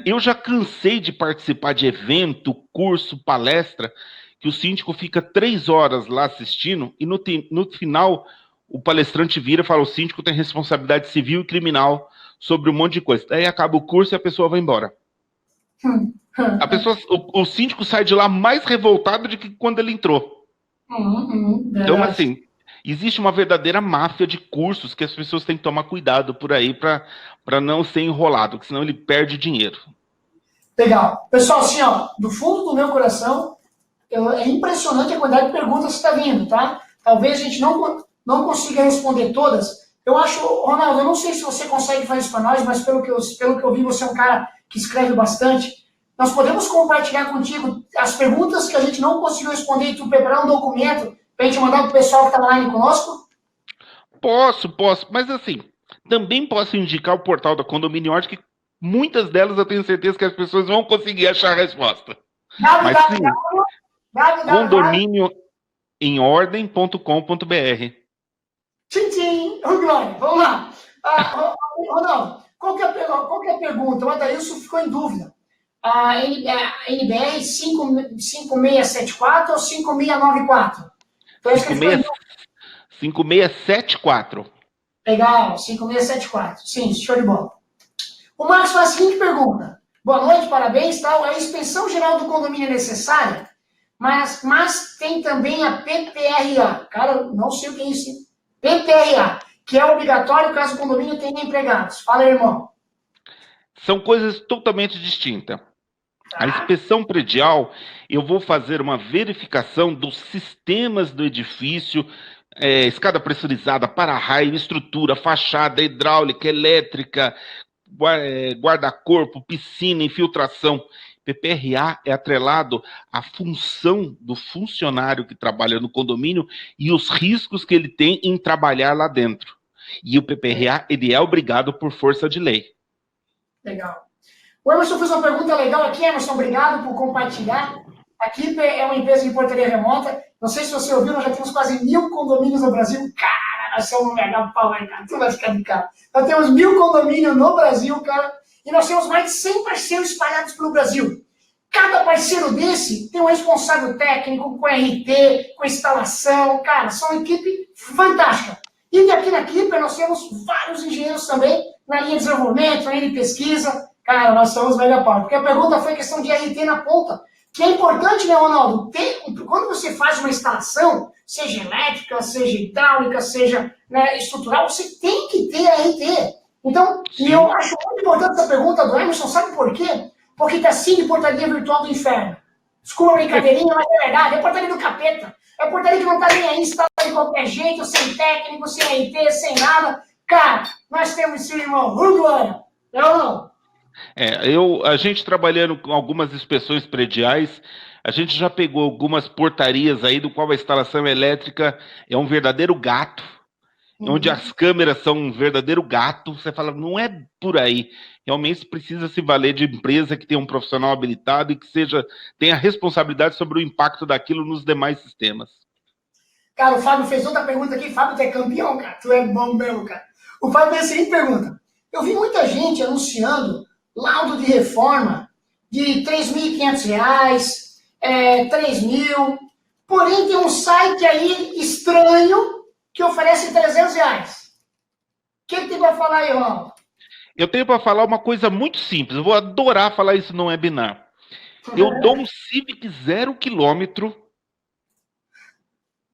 [SPEAKER 1] Eu já cansei de participar de evento, curso, palestra, que o síndico fica 3 horas lá assistindo e no final o palestrante vira e fala: o síndico tem responsabilidade civil e criminal sobre um monte de coisa. Daí acaba o curso e a pessoa vai embora. O síndico sai de lá mais revoltado do que quando ele entrou. Então, assim, existe uma verdadeira máfia de cursos que as pessoas têm que tomar cuidado por aí para não ser enrolado, porque senão ele perde dinheiro.
[SPEAKER 2] Legal. Pessoal, assim, ó, do fundo do meu coração, é impressionante a quantidade de perguntas que está vindo, tá? Talvez a gente não consiga responder todas. Eu acho, Ronaldo, eu não sei se você consegue fazer isso para nós, mas pelo que eu vi, você é um cara que escreve bastante. Nós podemos compartilhar contigo as perguntas que a gente não conseguiu responder e tu preparar um documento para a gente mandar para o pessoal que está online conosco?
[SPEAKER 1] Posso, mas assim, também posso indicar o portal da Condomínio Ordem, que muitas delas eu tenho certeza que as pessoas vão conseguir achar a resposta. Mas sim, condomínioemordem.com.br.
[SPEAKER 2] Tchim, tchim. Glória, vamos lá. Ronaldo, qual que é a pergunta? O Adailson ficou em dúvida. A NBR 5674 ou 5694? Então,
[SPEAKER 1] 5674.
[SPEAKER 2] Legal, 5674. Sim, show de bola. O Marcos faz a seguinte pergunta. Boa noite, parabéns, tal. A inspeção geral do condomínio é necessária, mas tem também a PPRA. Cara, não sei o que é isso. PPRA, que é obrigatório caso o condomínio tenha empregados. Fala aí, irmão.
[SPEAKER 1] São coisas totalmente distintas. A inspeção predial, eu vou fazer uma verificação dos sistemas do edifício, escada pressurizada, para-raio, estrutura, fachada, hidráulica, elétrica, guarda-corpo, piscina, infiltração. PPRA é atrelado à função do funcionário que trabalha no condomínio e os riscos que ele tem em trabalhar lá dentro. E o PPRA, ele é obrigado por força de lei.
[SPEAKER 2] Legal. O Emerson fez uma pergunta legal aqui, Emerson, obrigado por compartilhar. A Keeper é uma empresa de portaria remota. Não sei se você ouviu, nós já temos quase 1.000 condomínios no Brasil. Cara, nós somos um legal pau, hein, cara? Tu vai ficar de cara. Nós temos 1.000 condomínios no Brasil, cara, e nós temos mais de 100 parceiros espalhados pelo Brasil. Cada parceiro desse tem um responsável técnico, com RT, com instalação. Cara, são uma equipe fantástica. E aqui na Keeper nós temos vários engenheiros também, na linha de desenvolvimento, na linha de pesquisa. Cara, nós somos mega pau. Porque a pergunta foi questão de RT na ponta. Que é importante, né, Ronaldo? Quando você faz uma instalação, seja elétrica, seja hidráulica, seja, né, estrutural, você tem que ter RT. Então, e eu acho muito importante essa pergunta do Emerson, sabe por quê? Porque está assim de portaria virtual do inferno. Desculpa a brincadeirinha, mas é verdade. É portaria do capeta. É portaria que não está nem aí, instalada de qualquer jeito, sem técnico, sem RT, sem nada. Cara, nós temos esse irmão. Glória. Não.
[SPEAKER 1] A gente trabalhando com algumas inspeções prediais, a gente já pegou algumas portarias aí do qual a instalação elétrica é um verdadeiro gato, onde as câmeras são um verdadeiro gato. Você fala, não é por aí. Realmente precisa se valer de empresa que tenha um profissional habilitado e que tenha responsabilidade sobre o impacto daquilo nos demais sistemas.
[SPEAKER 2] Cara, o Fábio fez outra pergunta aqui. Fábio, tu é campeão, cara. Tu é bom mesmo, cara. O Fábio fez a seguinte pergunta. Eu vi muita gente anunciando laudo de reforma de R$ 3.500, 3.000. Porém, tem um site aí estranho que oferece R$300. O que tem para falar aí, Ronaldo?
[SPEAKER 1] Eu tenho para falar uma coisa muito simples. Eu vou adorar falar isso no webinar. Eu dou um Civic 0 km.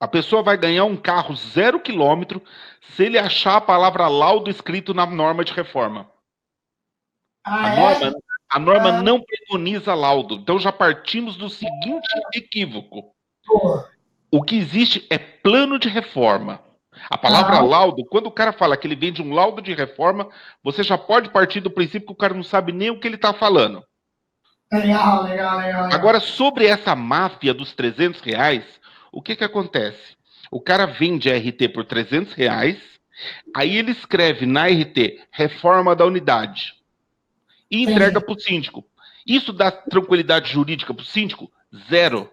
[SPEAKER 1] A pessoa vai ganhar um carro 0 km se ele achar a palavra laudo escrito na norma de reforma. A norma não preconiza laudo. Então já partimos do seguinte equívoco. O que existe é plano de reforma. A palavra laudo, quando o cara fala que ele vende um laudo de reforma, você já pode partir do princípio que o cara não sabe nem o que ele está falando.
[SPEAKER 2] Legal, legal, legal, legal.
[SPEAKER 1] Agora, sobre essa máfia dos R$ 300, o que acontece? O cara vende a RT por R$ 300, aí ele escreve na RT reforma da unidade e entrega
[SPEAKER 2] Entendi,
[SPEAKER 1] para o síndico. Isso dá tranquilidade jurídica para o síndico? Zero.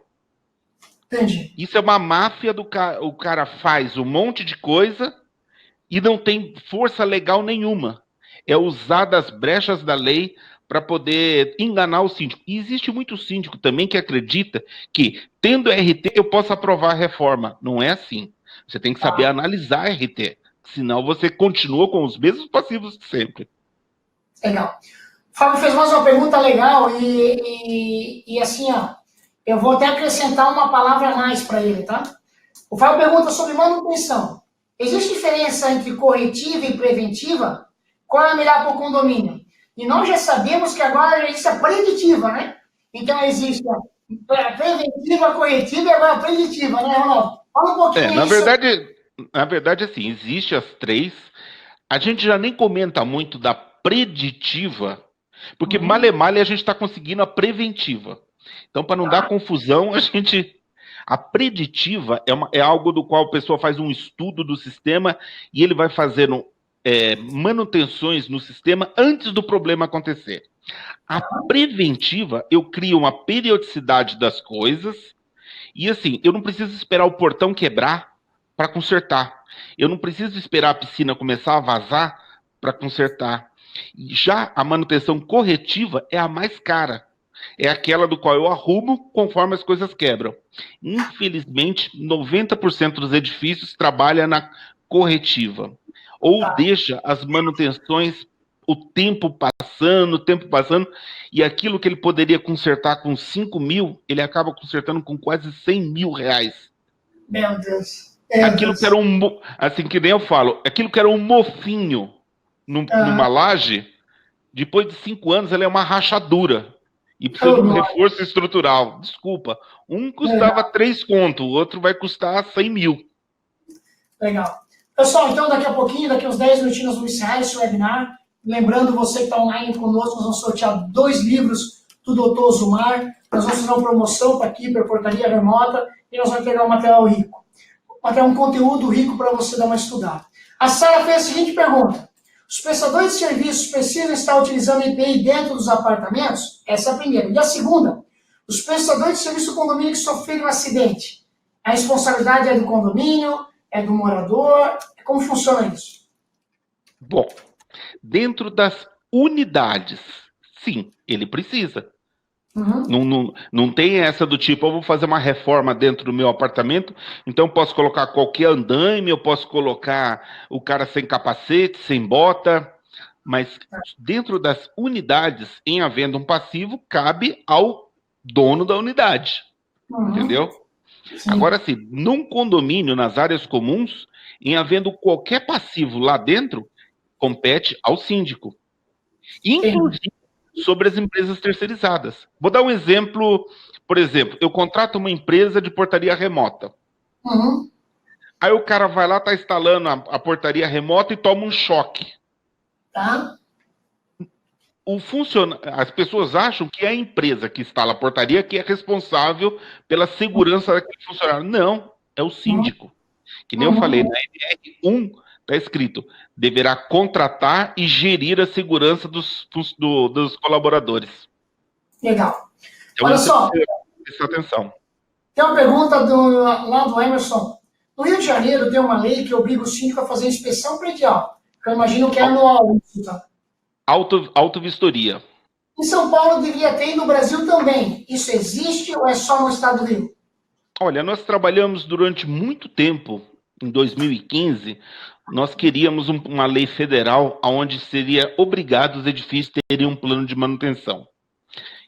[SPEAKER 2] entendi.
[SPEAKER 1] Isso é uma máfia do cara. O cara faz um monte de coisa e não tem força legal nenhuma. É usar das brechas da lei para poder enganar o síndico. E existe muito síndico também que acredita que, tendo RT, eu posso aprovar a reforma. Não é assim. Você tem que saber
[SPEAKER 2] Tá,
[SPEAKER 1] analisar a RT. Senão você continua com os mesmos passivos de sempre.
[SPEAKER 2] legal. O Fábio fez mais uma pergunta legal e assim, ó, eu vou até acrescentar uma palavra a mais para ele, tá? O Fábio pergunta sobre manutenção. Existe diferença entre corretiva e preventiva? Qual é a melhor para o condomínio? E nós já sabemos que agora existe a preditiva, né? Então existe a preventiva, a corretiva e agora a preditiva, né, Ronaldo? Fala um pouquinho
[SPEAKER 1] Na
[SPEAKER 2] aí sobre.
[SPEAKER 1] verdade, assim, existe as três. A gente já nem comenta muito da preditiva, porque
[SPEAKER 2] Uhum.
[SPEAKER 1] male a gente está conseguindo a preventiva. Então, para não dar confusão, a gente. A preditiva é algo do qual a pessoa faz um estudo do sistema e ele vai fazendo manutenções no sistema antes do problema acontecer. A preventiva, eu crio uma periodicidade das coisas e assim, eu não preciso esperar o portão quebrar para consertar. Eu não preciso esperar a piscina começar a vazar para consertar. Já a manutenção corretiva é a mais cara. É aquela do qual eu arrumo conforme as coisas quebram. Infelizmente, 90% dos edifícios trabalha na corretiva. Ou
[SPEAKER 2] Tá,
[SPEAKER 1] deixa as manutenções o tempo passando, e aquilo que ele poderia consertar com 5 mil, ele acaba consertando com quase R$ 100.000.
[SPEAKER 2] meu Deus. Meu
[SPEAKER 1] Aquilo que era
[SPEAKER 2] Deus.
[SPEAKER 1] assim que nem eu falo, aquilo que era um mofinho
[SPEAKER 2] Aham.
[SPEAKER 1] numa laje, depois de 5 anos ela é uma rachadura e precisa de
[SPEAKER 2] Oh,
[SPEAKER 1] um
[SPEAKER 2] glória.
[SPEAKER 1] reforço estrutural. Desculpa, um custava
[SPEAKER 2] Legal,
[SPEAKER 1] 3 conto, o outro vai custar 100 mil.
[SPEAKER 2] legal. Pessoal, então daqui a pouquinho, daqui uns 10 minutinhos, nós vamos encerrar esse webinar. Lembrando, você que está online conosco, nós vamos sortear 2 livros do Dr. Zumar. Nós vamos fazer uma promoção para aqui, para portaria remota, e nós vamos pegar um material rico. Um conteúdo rico para você dar uma estudada. A Sara fez a seguinte pergunta: os prestadores de serviços precisam estar utilizando EPI dentro dos apartamentos? Essa é a primeira. E a segunda: os prestadores de serviço do condomínio que sofreram um acidente, a responsabilidade é do condomínio, é do morador? Como funciona isso?
[SPEAKER 1] Bom, dentro das unidades, sim, ele precisa.
[SPEAKER 2] Uhum.
[SPEAKER 1] Não tem essa do tipo, eu vou fazer uma reforma dentro do meu apartamento, então eu posso colocar qualquer andaime, eu posso colocar o cara sem capacete, sem bota, mas dentro das unidades, em havendo um passivo, cabe ao dono da unidade,
[SPEAKER 2] Uhum.
[SPEAKER 1] entendeu?
[SPEAKER 2] Sim.
[SPEAKER 1] Agora, sim, num condomínio, nas áreas comuns, em havendo qualquer passivo lá dentro, compete ao síndico.
[SPEAKER 2] Entendi.
[SPEAKER 1] Inclusive sobre as empresas terceirizadas. Vou dar um exemplo, por exemplo, eu contrato uma empresa de portaria remota.
[SPEAKER 2] Uhum.
[SPEAKER 1] Aí o cara vai lá, está instalando a portaria remota e toma um choque.
[SPEAKER 2] Tá?
[SPEAKER 1] As pessoas acham que é a empresa que instala a portaria que é responsável pela segurança daquele funcionário. Não, é o
[SPEAKER 2] Uhum.
[SPEAKER 1] síndico. Que nem eu falei,
[SPEAKER 2] Uhum.
[SPEAKER 1] na NR1 está escrito, deverá contratar e gerir a segurança dos colaboradores.
[SPEAKER 2] Legal.
[SPEAKER 1] Então
[SPEAKER 2] Olha
[SPEAKER 1] isso
[SPEAKER 2] só,
[SPEAKER 1] precisa prestar atenção.
[SPEAKER 2] tem uma pergunta lá do Emerson. No Rio de Janeiro tem uma lei que obriga o síndico a fazer inspeção predial, que eu imagino que é anual. Isso, tá?
[SPEAKER 1] Autovistoria.
[SPEAKER 2] Em São Paulo deveria ter e no Brasil também. Isso existe ou é só no estado do Rio?
[SPEAKER 1] Olha, nós trabalhamos durante muito tempo, em 2015, nós queríamos uma lei federal onde seria obrigado os edifícios terem um plano de manutenção.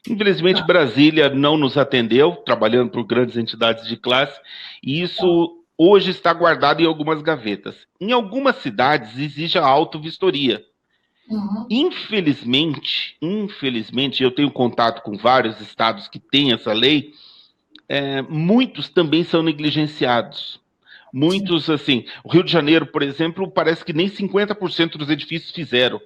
[SPEAKER 1] Infelizmente,
[SPEAKER 2] Tá,
[SPEAKER 1] Brasília não nos atendeu, trabalhando por grandes entidades de classe, e
[SPEAKER 2] tá.
[SPEAKER 1] isso hoje está guardado em algumas gavetas. Em algumas cidades existe a autovistoria.
[SPEAKER 2] Uhum.
[SPEAKER 1] Infelizmente, eu tenho contato com vários estados que têm essa lei, muitos também são negligenciados.
[SPEAKER 2] Sim.
[SPEAKER 1] Muitos, assim, o Rio de Janeiro, por exemplo, parece que nem 50% dos edifícios fizeram.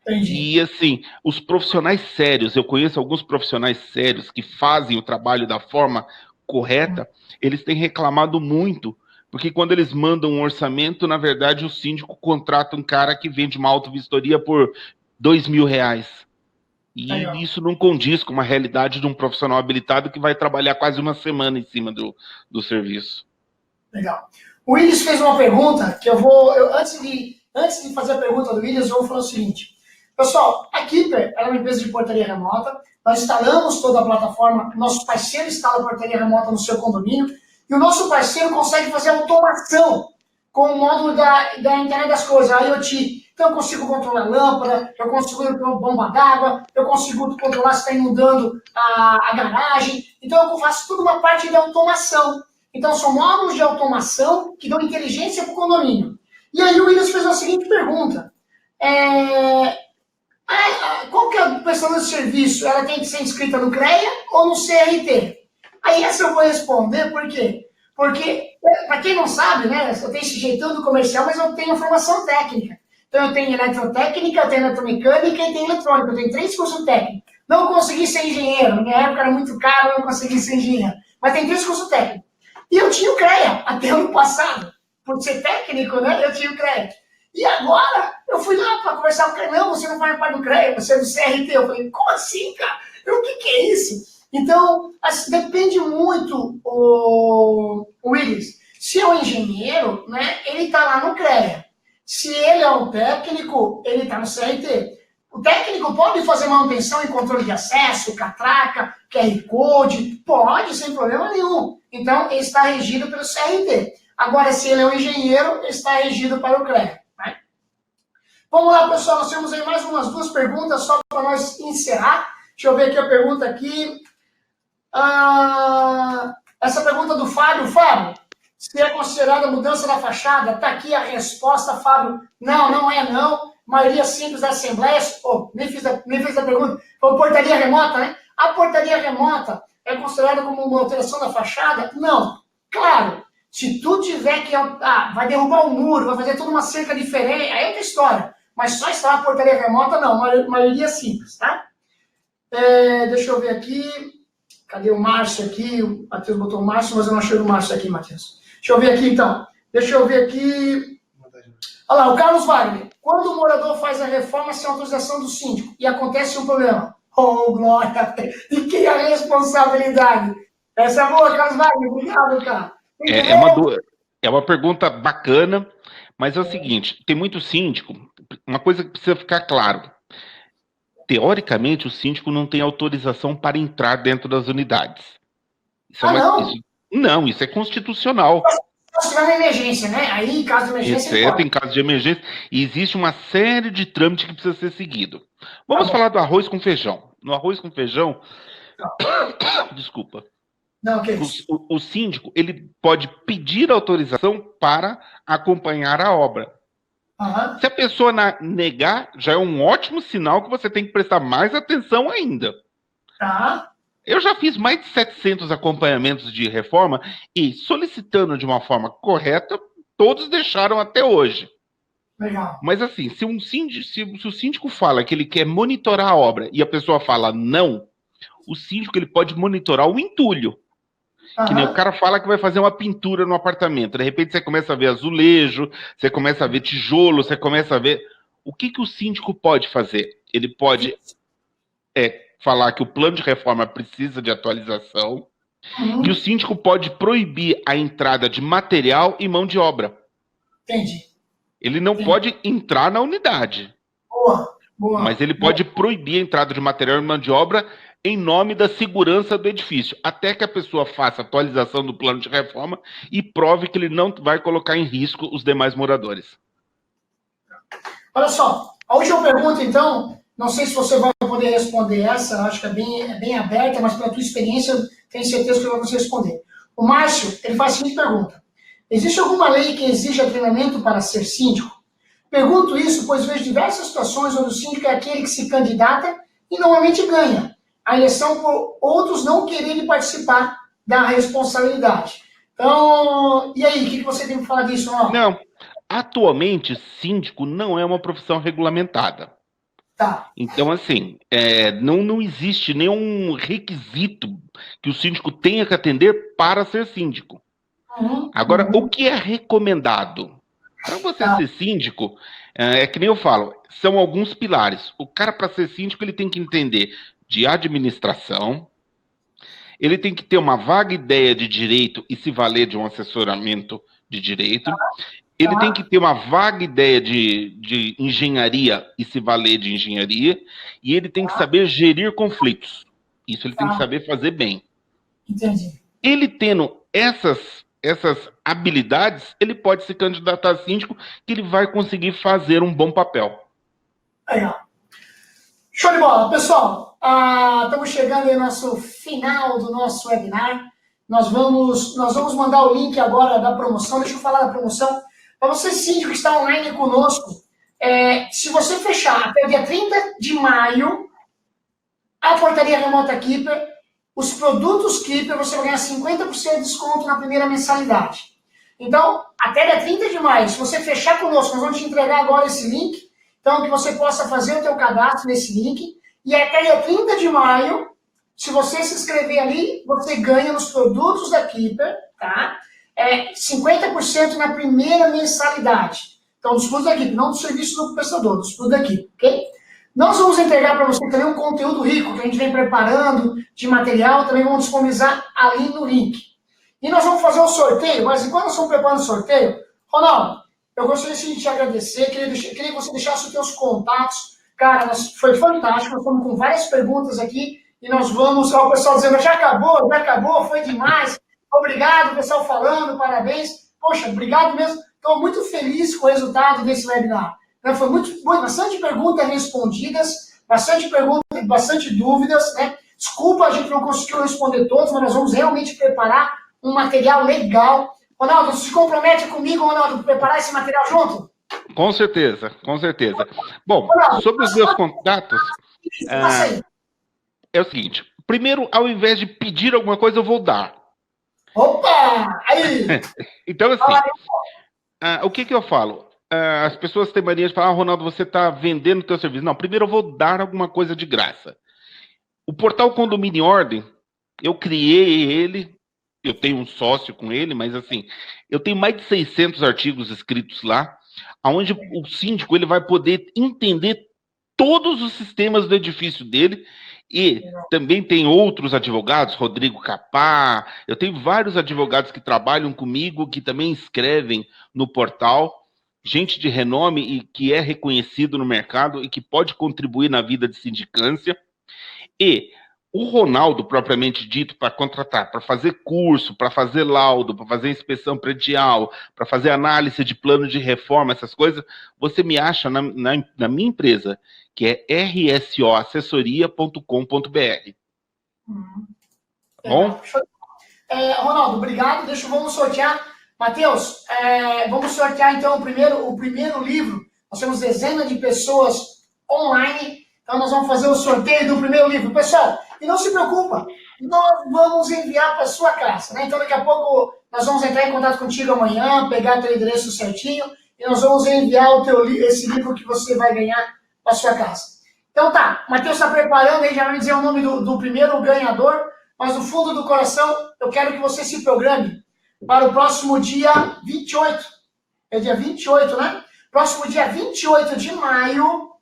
[SPEAKER 2] Entendi.
[SPEAKER 1] E assim, os profissionais sérios, eu conheço alguns profissionais sérios que fazem o trabalho da forma correta, eles têm reclamado muito, porque quando eles mandam um orçamento, na verdade o síndico contrata um cara que vende uma auto-vistoria por R$ 2.000. E
[SPEAKER 2] Legal.
[SPEAKER 1] isso não condiz com uma realidade de um profissional habilitado que vai trabalhar quase uma semana em cima do serviço.
[SPEAKER 2] Legal. O Willis fez uma pergunta que antes de fazer a pergunta do Willis, eu vou falar o seguinte. Pessoal, a Keeper é uma empresa de portaria remota. Nós instalamos toda a plataforma, nosso parceiro instala a portaria remota no seu condomínio e o nosso parceiro consegue fazer automação com o módulo da internet das coisas, a IoT. Então eu consigo controlar a lâmpada, eu consigo controlar bomba d'água, eu consigo controlar se está inundando a garagem. Então eu faço tudo uma parte de automação. Então, são módulos de automação que dão inteligência para o condomínio. E aí o Williams fez a seguinte pergunta. Qual que é a prestação de serviço? Ela tem que ser inscrita no CREA ou no CRT? Aí essa eu vou responder, por quê? Porque, para quem não sabe, né, eu tenho esse jeitão do comercial, mas eu tenho formação técnica. Então, eu tenho eletrotécnica, eu tenho eletromecânica e tenho eletrônica. Eu tenho 3 cursos técnicos. Não consegui ser engenheiro. Na minha época era muito caro, eu não consegui ser engenheiro. Mas tem 3 cursos técnicos. E eu tinha o CREA até ano passado. Por ser técnico, né? Eu tinha o CREA. E agora, eu fui lá para conversar com o CREA. Não, você não faz parte do CREA, você é do CRT. Eu falei, como assim, cara? O que é isso? Então, assim, depende muito, o Willis. Se é um engenheiro, né, ele está lá no CREA. Se ele é um técnico, ele está no CRT. O técnico pode fazer manutenção e controle de acesso, catraca, QR Code, pode, sem problema nenhum. Então, ele está regido pelo CRT. Agora, se ele é um engenheiro, ele está regido para o CREA. Né? Vamos lá, pessoal, nós temos aí mais umas 2 perguntas, só para nós encerrar. Deixa eu ver aqui a pergunta aqui. Essa pergunta do Fábio. Fábio, se é considerada mudança da fachada, está aqui a resposta, Fábio. Não, não é não. Maioria simples da Assembleia, nem fiz a pergunta, foi portaria remota, né? A portaria remota é considerada como uma alteração da fachada? Não. Claro, se tu tiver que, vai derrubar um muro, vai fazer toda uma cerca diferente, aí é outra história. Mas só instalar a portaria remota, não, maioria simples, tá? Deixa eu ver aqui, cadê o Márcio aqui? O Matheus botou o Márcio, mas eu não achei o Márcio aqui, Matheus. Deixa eu ver aqui, então. Deixa eu ver aqui. Olha lá, o Carlos Wagner. Quando o morador faz a reforma sem autorização do síndico e acontece um problema, oh, glória, de quem é a responsabilidade? Essa é boa, Carlos Wagner. Obrigado, cara.
[SPEAKER 1] É uma pergunta bacana, mas é o seguinte, tem muito síndico, uma coisa que precisa ficar claro. Teoricamente, o síndico não tem autorização para entrar dentro das unidades. Isso é constitucional.
[SPEAKER 2] Se tiver uma emergência, né? Aí, em caso de emergência,
[SPEAKER 1] exceto em caso de emergência, e existe uma série de trâmites que precisa ser seguido. Vamos falar do arroz com feijão. No arroz com feijão, desculpa.
[SPEAKER 2] Não, que isso?
[SPEAKER 1] O síndico, ele pode pedir autorização para acompanhar a obra.
[SPEAKER 2] Uhum.
[SPEAKER 1] Se a pessoa negar, já é um ótimo sinal que você tem que prestar mais atenção ainda.
[SPEAKER 2] Tá.
[SPEAKER 1] Eu já fiz mais de 700 acompanhamentos de reforma e, solicitando de uma forma correta, todos deixaram até hoje.
[SPEAKER 2] Legal.
[SPEAKER 1] Mas assim, se o síndico fala que ele quer monitorar a obra e a pessoa fala não, o síndico ele pode monitorar o entulho. Que nem o cara fala que vai fazer uma pintura no apartamento. De repente você começa a ver azulejo, você começa a ver tijolo, você começa a ver... O que o síndico pode fazer? Ele pode falar que o plano de reforma precisa de atualização, e o síndico pode proibir a entrada de material e mão de obra.
[SPEAKER 2] Entendi.
[SPEAKER 1] Ele não pode entrar na unidade.
[SPEAKER 2] Boa.
[SPEAKER 1] Mas ele pode proibir a entrada de material e mão de obra em nome da segurança do edifício, até que a pessoa faça a atualização do plano de reforma e prove que ele não vai colocar em risco os demais moradores.
[SPEAKER 2] Olha só, a última pergunta, então, não sei se você vai poder responder essa, acho que é bem aberta, mas pela tua experiência, eu tenho certeza que eu vou conseguir responder. O Márcio, ele faz a seguinte pergunta. Existe alguma lei que exija treinamento para ser síndico? Pergunto isso, pois vejo diversas situações onde o síndico é aquele que se candidata e normalmente ganha a eleição por outros não quererem participar da responsabilidade. Então, e aí, o que você tem para falar disso?
[SPEAKER 1] Não, atualmente, síndico não é uma profissão regulamentada.
[SPEAKER 2] Tá.
[SPEAKER 1] Então, assim, não existe nenhum requisito que o síndico tenha que atender para ser síndico. Agora, o que é recomendado? Para você
[SPEAKER 2] Tá.
[SPEAKER 1] ser síndico, é que nem eu falo, são alguns pilares. O cara, para ser síndico, ele tem que entender de administração, ele tem que ter uma vaga ideia de direito e se valer de um assessoramento de direito. Ele tem que
[SPEAKER 2] Tá.
[SPEAKER 1] ter uma vaga ideia de engenharia e se valer de engenharia. E ele tem que saber gerir conflitos. Isso ele tem que
[SPEAKER 2] Tá.
[SPEAKER 1] saber fazer bem.
[SPEAKER 2] Entendi.
[SPEAKER 1] Ele tendo essas habilidades, ele pode se candidatar a síndico, que ele vai conseguir fazer um bom papel.
[SPEAKER 2] Legal. Show de bola. Pessoal, estamos chegando aí no nosso final do nosso webinar. Nós vamos mandar o link agora da promoção. Deixa eu falar da promoção. Para você, síndico, que está online conosco, se você fechar até o dia 30 de maio, a portaria remota Keeper, os produtos Keeper, você vai ganhar 50% de desconto na primeira mensalidade. Então, até dia 30 de maio, se você fechar conosco, nós vamos te entregar agora esse link, então que você possa fazer o teu cadastro nesse link, e até dia 30 de maio, se você se inscrever ali, você ganha nos produtos da Keeper, tá? 50% na primeira mensalidade. Então, dos produtos da Keeper, não do serviço do prestador, dos produtos da Keeper, ok? Nós vamos entregar para você também um conteúdo rico que a gente vem preparando de material, também vamos disponibilizar ali no link. E nós vamos fazer o sorteio, mas enquanto nós estamos preparando o sorteio, Ronaldo, eu gostaria de te agradecer, queria que você deixasse os seus contatos. Cara, foi fantástico, nós estamos com várias perguntas aqui e nós vamos, o pessoal dizendo, já acabou, foi demais. Obrigado, o pessoal falando, parabéns. Poxa, obrigado mesmo. Estou muito feliz com o resultado desse webinar. Foi bastante perguntas respondidas, bastante dúvidas, né? Desculpa, a gente não conseguiu responder todas, mas nós vamos realmente preparar um material legal. Ronaldo, você se compromete comigo, Ronaldo, preparar esse material junto?
[SPEAKER 1] Com certeza, com certeza. Bom, Ronaldo, sobre os meus contatos, é o seguinte, primeiro, ao invés de pedir alguma coisa, eu vou dar.
[SPEAKER 2] Opa! Aí!
[SPEAKER 1] Então, assim, o que eu falo? As pessoas têm mania de falar, Ronaldo, você está vendendo o teu serviço. Não, primeiro eu vou dar alguma coisa de graça. O portal Condomínio em Ordem, eu criei ele, eu tenho um sócio com ele, mas assim, eu tenho mais de 600 artigos escritos lá, onde o síndico ele vai poder entender todos os sistemas do edifício dele. E também tem outros advogados, Rodrigo Capá, eu tenho vários advogados que trabalham comigo, que também escrevem no portal, gente de renome e que é reconhecido no mercado e que pode contribuir na vida de sindicância. E o Ronaldo, propriamente dito, para contratar, para fazer curso, para fazer laudo, para fazer inspeção predial, para fazer análise de plano de reforma, essas coisas, você me acha na minha empresa, que é rsoassessoria.com.br. Bom?
[SPEAKER 2] Ronaldo, obrigado. Vamos sortear. Matheus, vamos sortear então o primeiro livro. Nós temos dezenas de pessoas online, então nós vamos fazer o sorteio do primeiro livro. Pessoal, e não se preocupa, nós vamos enviar para sua casa, né? Então daqui a pouco nós vamos entrar em contato contigo amanhã, pegar teu endereço certinho e nós vamos enviar esse livro que você vai ganhar para sua casa. Então tá, o Matheus está preparando aí, já vai me dizer o nome do primeiro ganhador, mas no fundo do coração eu quero que você se programe para o próximo dia 28. É dia 28, né? Próximo dia 28 de maio,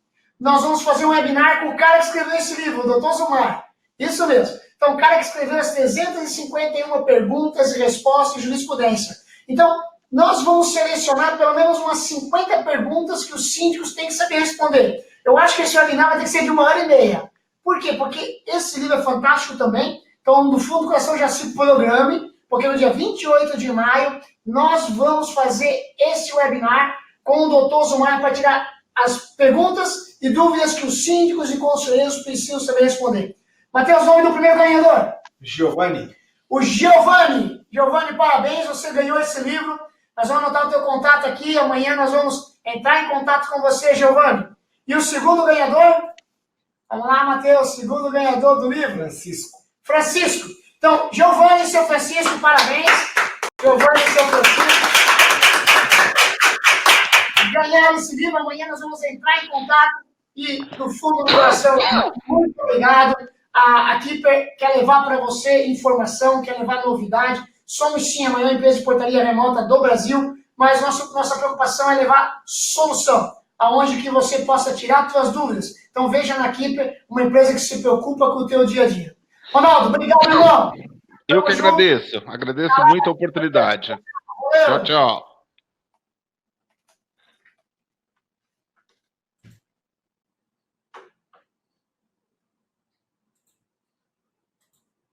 [SPEAKER 2] nós vamos fazer um webinar com o cara que escreveu esse livro, o Dr. Zumar. Isso mesmo. Então, o cara que escreveu as 351 perguntas e respostas de jurisprudência. Então, nós vamos selecionar pelo menos umas 50 perguntas que os síndicos têm que saber responder. Eu acho que esse webinar vai ter que ser de 1h30. Por quê? Porque esse livro é fantástico também. Então, no fundo do coração, já se programe, porque no dia 28 de maio, nós vamos fazer esse webinar com o Dr. Zumar para tirar as perguntas e dúvidas que os síndicos e conselheiros precisam saber responder. Matheus, nome do primeiro ganhador?
[SPEAKER 3] Giovanni.
[SPEAKER 2] O Giovanni. Giovanni, parabéns, você ganhou esse livro. Nós vamos anotar o teu contato aqui, amanhã nós vamos entrar em contato com você, Giovanni. E o segundo ganhador? Vamos lá, Matheus, segundo ganhador do livro? Francisco. Então, Giovanni e seu Francisco, parabéns. Giovanni e seu Francisco. Ganharam esse livro, amanhã nós vamos entrar em contato e do fundo do coração, muito obrigado. A Keeper quer levar para você informação, quer levar novidade. Somos sim a maior empresa de portaria remota do Brasil, mas nossa preocupação é levar solução, aonde que você possa tirar suas dúvidas. Então veja na Keeper uma empresa que se preocupa com o teu dia a dia. Ronaldo, obrigado, irmão.
[SPEAKER 1] Eu que agradeço muito a oportunidade. Tchau, tchau.